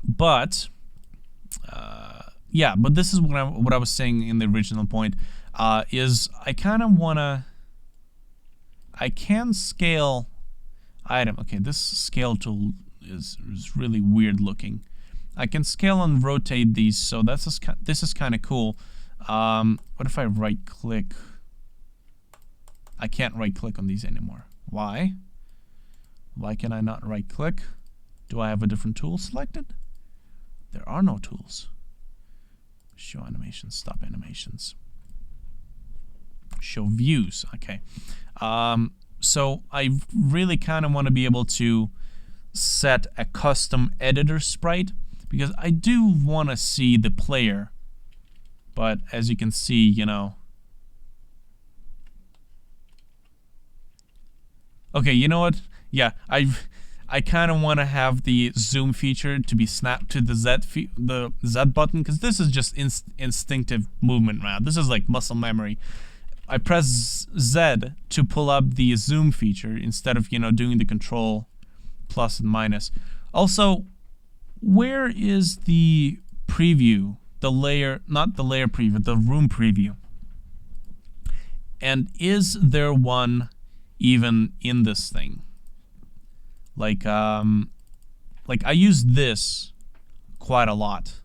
But yeah, but this is what I was saying in the original point. Is I kind of wanna, I can scale item. Okay, this scale tool is really weird looking. I can scale and rotate these, so this is kind of cool. What if I right click? I can't right click on these anymore. Why? Why can I not right click? Do I have a different tool selected? There are no tools. Show animations, stop animations. Show views. Okay, so I really kind of want to be able to set a custom editor sprite, because I do want to see the player But as you can see, you know. Okay, you know what? Yeah, I kind of want to have the zoom feature to be snapped to the Z button, because this is just instinctive movement now. This is like muscle memory. I press Z to pull up the zoom feature instead of, you know, doing the Ctrl+ and minus. Also, where is the preview? The layer, not the layer preview, the room preview. And is there one even in this thing? Like I use this quite a lot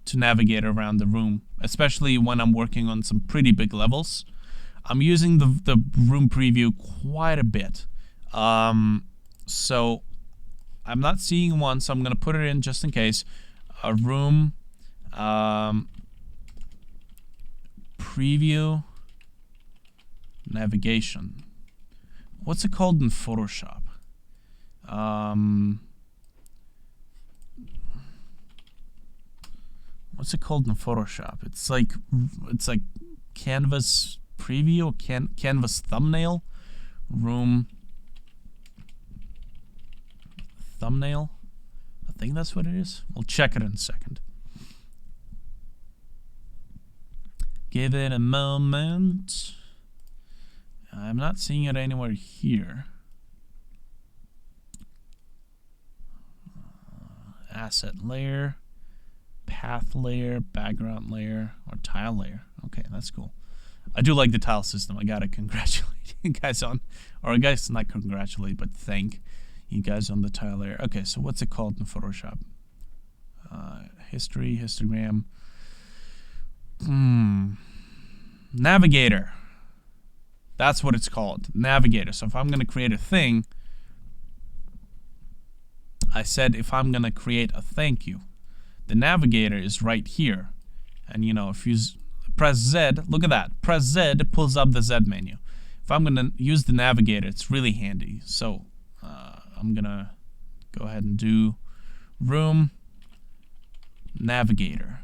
to navigate around the room, especially when I'm working on some pretty big levels. I'm using the room preview quite a bit. So I'm not seeing one, so I'm gonna put it in just in case. A room preview navigation. What's it called in Photoshop? What's it called in Photoshop? It's like canvas preview, canvas thumbnail, room thumbnail. I think that's what it is. We'll check it in a second. Give it a moment. I'm not seeing it anywhere here. Asset layer, path layer, background layer, or tile layer. Okay, that's cool. I do like the tile system. I gotta congratulate you guys on, or I guess not congratulate, but thank you guys on the tile layer. Okay, so what's it called in Photoshop? History, histogram. Navigator. That's what it's called, navigator. So if I'm gonna create a thing, I said if I'm gonna create a thank you, the navigator is right here. And you know, if you press Z, look at that, press Z, it pulls up the Z menu. If I'm gonna use the navigator, it's really handy. So I'm gonna go ahead and do room navigator.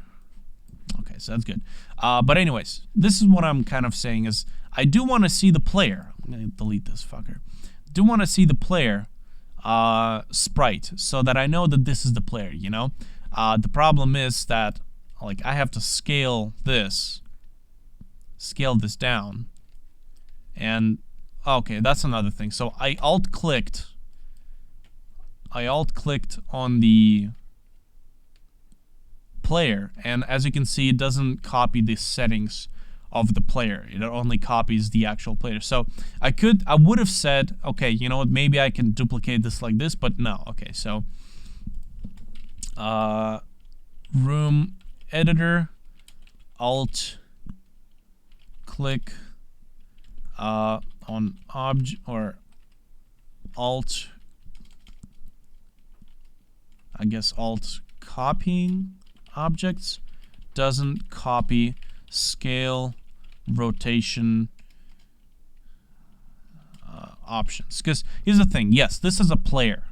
Okay, so that's good. But anyways, this is what I'm kind of saying is I do want to see the player. I'm gonna delete this fucker. Do want to see the player sprite so that I know that this is the player, you know? The problem is that like I have to scale this down, and okay, that's another thing. So I alt clicked on the player, and as you can see, it doesn't copy the settings of the player. It only copies the actual player. So I would have said, okay, you know what, maybe I can duplicate this like this, but no. Okay, so room editor, alt click on object, or alt, I guess alt copying objects, doesn't copy scale rotation options. Because here's the thing, yes, this is a player,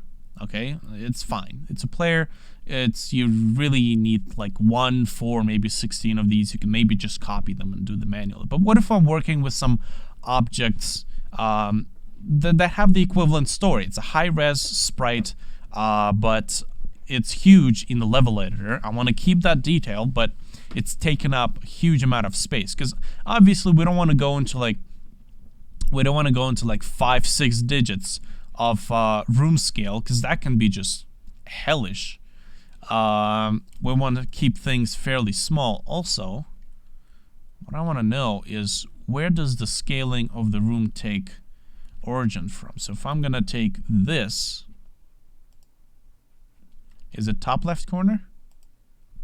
okay, it's fine, it's a player. You really need like 1, 4, maybe 16 of these. You can maybe just copy them and do them manually. But what if I'm working with some objects that have the equivalent story? It's a high-res sprite, but it's huge in the level editor. I want to keep that detail, but it's taken up a huge amount of space. Because obviously we don't want to go into like 5, 6 digits of room scale, because that can be just hellish. We want to keep things fairly small. Also, what I want to know is, where does the scaling of the room take origin from? So if I'm gonna take this, is it top left corner?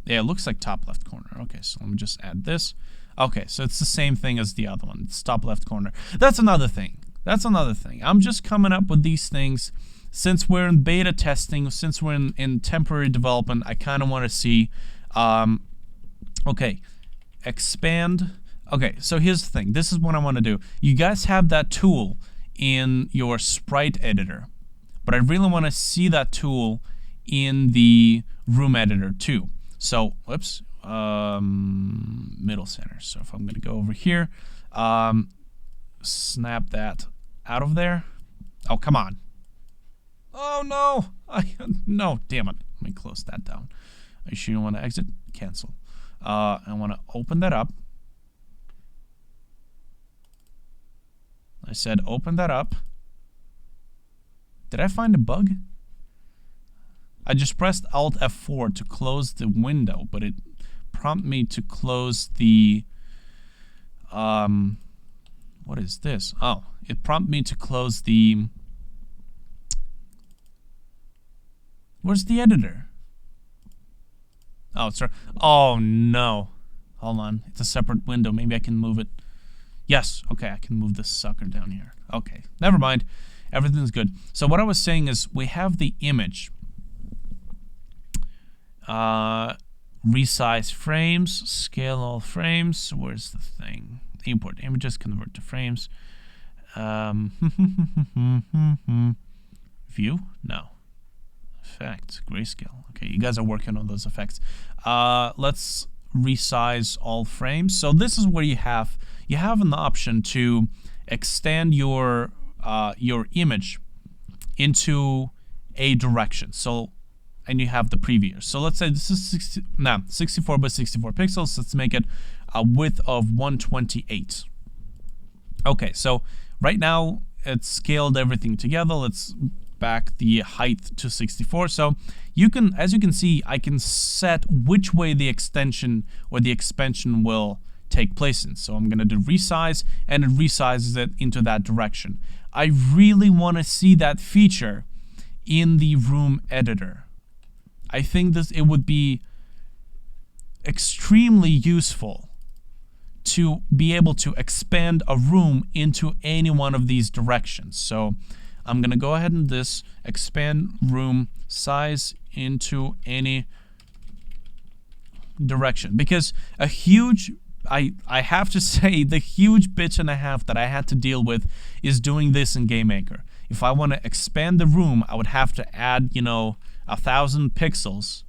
Yeah, it looks like top left corner. Okay, so let me just add this. Okay, so it's the same thing as the other one. It's top left corner. That's another thing. I'm just coming up with these things. Since we're in beta testing, since we're in temporary development, I kind of want to see, okay, expand. Okay, so here's the thing. This is what I want to do. You guys have that tool in your sprite editor, but I really want to see that tool in the room editor too. So, whoops, middle center. So if I'm going to go over here, snap that out of there. Oh, come on. Oh, no. No, damn it. Let me close that down. Are you sure you want to exit? Cancel. I want to open that up. I said open that up. Did I find a bug? I just pressed Alt F4 to close the window, but it prompted me to close the... what is this? Oh, it prompted me to close the... Where's the editor? Oh, sorry. Oh, no. Hold on. It's a separate window. Maybe I can move it. Yes. Okay, I can move this sucker down here. Okay. Never mind. Everything's good. So what I was saying is we have the image. Resize frames. Scale all frames. Where's the thing? Import images. Convert to frames. View? No. Effects, grayscale. Okay, you guys are working on those effects. Let's resize all frames. So this is where you have an option to extend your image into a direction. So, and you have the preview. So let's say this is 64 by 64 pixels. Let's make it a width of 128. Okay, so right now it's scaled everything together. Let's back the height to 64. So you can, as you can see, I can set which way the extension or the expansion will take place in. So I'm going to do resize, and it resizes it into that direction. I really want to see that feature in the room editor. I think it would be extremely useful to be able to expand a room into any one of these directions. So I'm going to go ahead and expand room size into any direction, because a huge, I have to say, the huge bitch and a half that I had to deal with is doing this in GameMaker. If I want to expand the room, I would have to add, 1,000 pixels,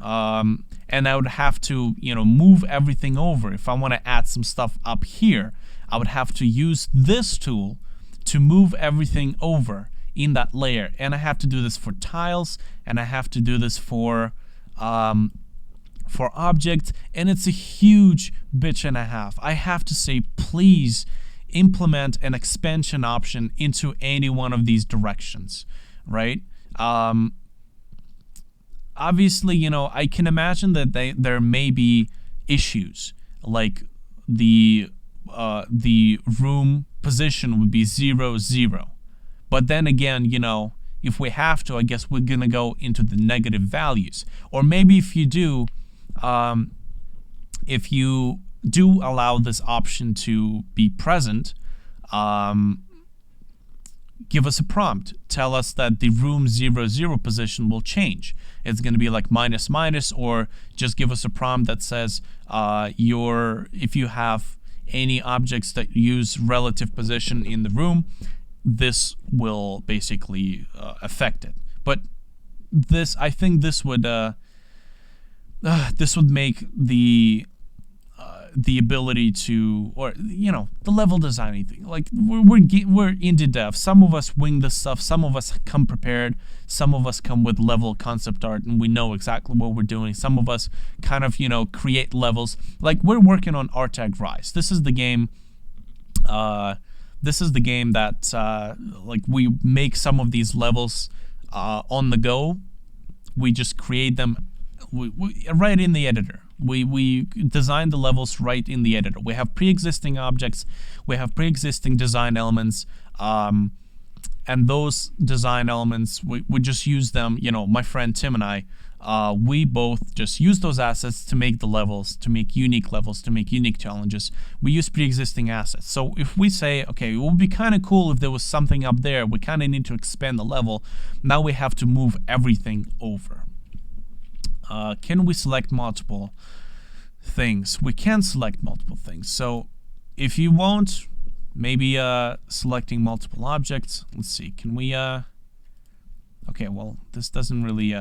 and I would have to, move everything over. If I want to add some stuff up here, I would have to use this tool to move everything over in that layer. And I have to do this for tiles, and I have to do this for objects, and it's a huge bitch and a half. I have to say, please implement an expansion option into any one of these directions, right? Obviously, I can imagine that there may be issues, like the room position would be 0, 0. But then again, if we have to, I guess we're gonna go into the negative values. Or maybe if you do allow this option to be present, give us a prompt. Tell us that the room 0, 0 position will change. It's going to be like minus, minus, or just give us a prompt that says if you have any objects that use relative position in the room, this will basically affect it. But I think this would make the ability to, or the level designing thing. Like we're indie dev. Some of us wing this stuff. Some of us come prepared. Some of us come with level concept art, and we know exactly what we're doing. Some of us kind of create levels. Like we're working on Artag Rise. This is the game. This is the game that like we make some of these levels on the go. We just create them right in the editor. We design the levels right in the editor. We have pre-existing objects, we have pre-existing design elements, and those design elements, we just use them, my friend Tim and I, we both just use those assets to make the levels, to make unique challenges. We use pre-existing assets. So if we say, okay, it would be kind of cool if there was something up there, we kind of need to expand the level, now we have to move everything over. Can we select multiple things? We can select multiple things. So if you want, maybe selecting multiple objects. Let's see. Can we? Okay. Well, this doesn't really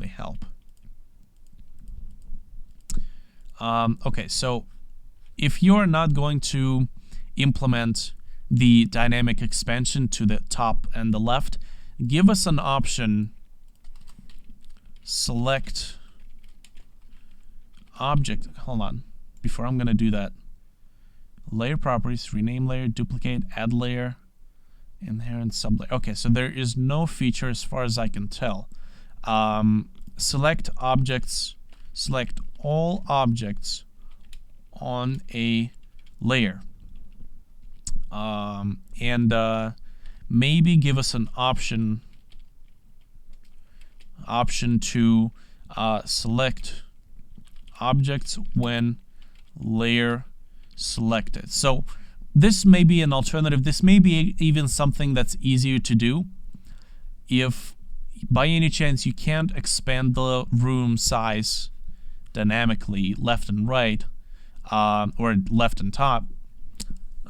help. Okay, so if you're not going to implement the dynamic expansion to the top and the left, give us an option. Select object. Hold on. Before I'm going to do that. Layer properties, rename layer, duplicate, add layer, inherent sublayer. Okay, so there is no feature as far as I can tell. Select objects, select all objects on a layer. And maybe give us an option to select objects when layer selected. So this may be an alternative. This may be even something that's easier to do if by any chance you can't expand the room size dynamically left and right, or left and top,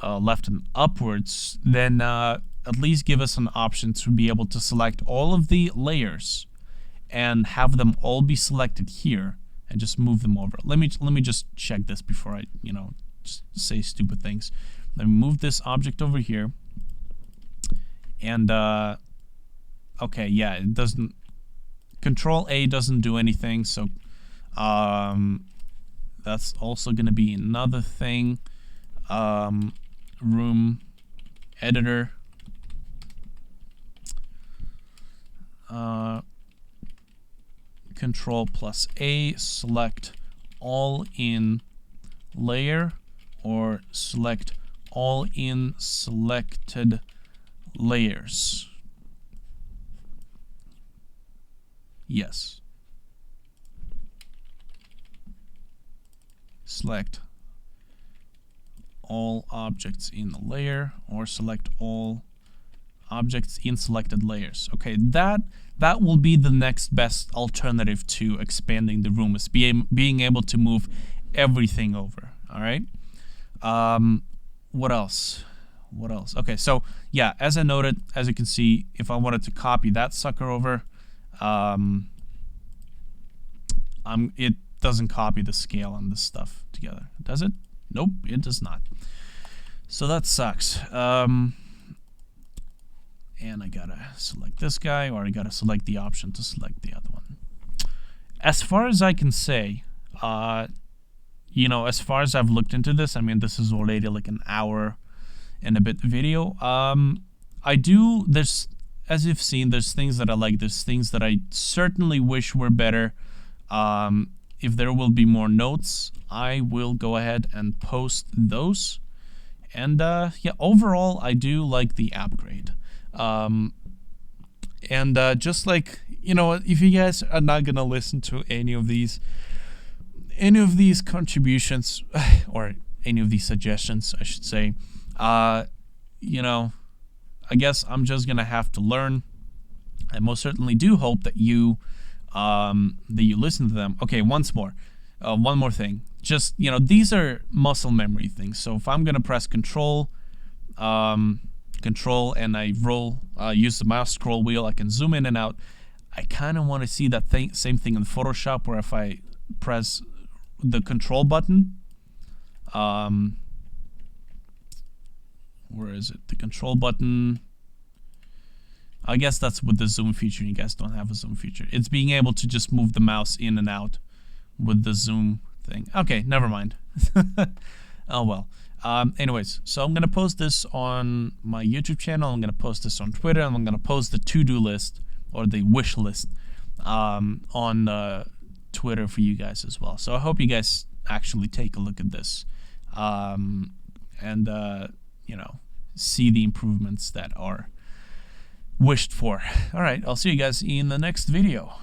left and upwards, then at least give us an option to be able to select all of the layers and have them all be selected here and just move them over. Let me just check this before I, just say stupid things. Let me move this object over here. And okay, yeah, it doesn't. Ctrl+A doesn't do anything, so that's also going to be another thing. Room editor. Ctrl+A, select all in layer, or select all in selected layers. Yes. Select all objects in the layer, or select all objects in selected layers. Okay, that will be the next best alternative to expanding the room, is being able to move everything over. All right. What else? What else? Okay, so yeah, as I noted, as you can see, if I wanted to copy that sucker over, it doesn't copy the scale on this stuff together, does it? Nope, it does not. So that sucks. And I gotta select this guy, or I gotta select the option to select the other one. As far as I can say, as far as I've looked into this, I mean, this is already like an hour and a bit video. There's, as you've seen, there's things that I like, there's things that I certainly wish were better. If there will be more notes, I will go ahead and post those. And yeah, overall, I do like the upgrade. Just like, if you guys are not gonna listen to any of these contributions, or any of these suggestions, I should say, I guess I'm just gonna have to learn. I most certainly do hope that you listen to them. Okay, one more thing. Just, these are muscle memory things. So if I'm gonna press Control and I use the mouse scroll wheel, I can zoom in and out. I kind of want to see that same thing in Photoshop, where if I press the Control button, where is it? The Control button. I guess that's with the zoom feature. You guys don't have a zoom feature. It's being able to just move the mouse in and out with the zoom thing. Okay, never mind. Oh well. Anyways, so I'm gonna post this on my YouTube channel. I'm gonna post this on Twitter, and I'm gonna post the to-do list, or the wish list, on Twitter for you guys as well. So I hope you guys actually take a look at this, and see the improvements that are wished for. All right, I'll see you guys in the next video.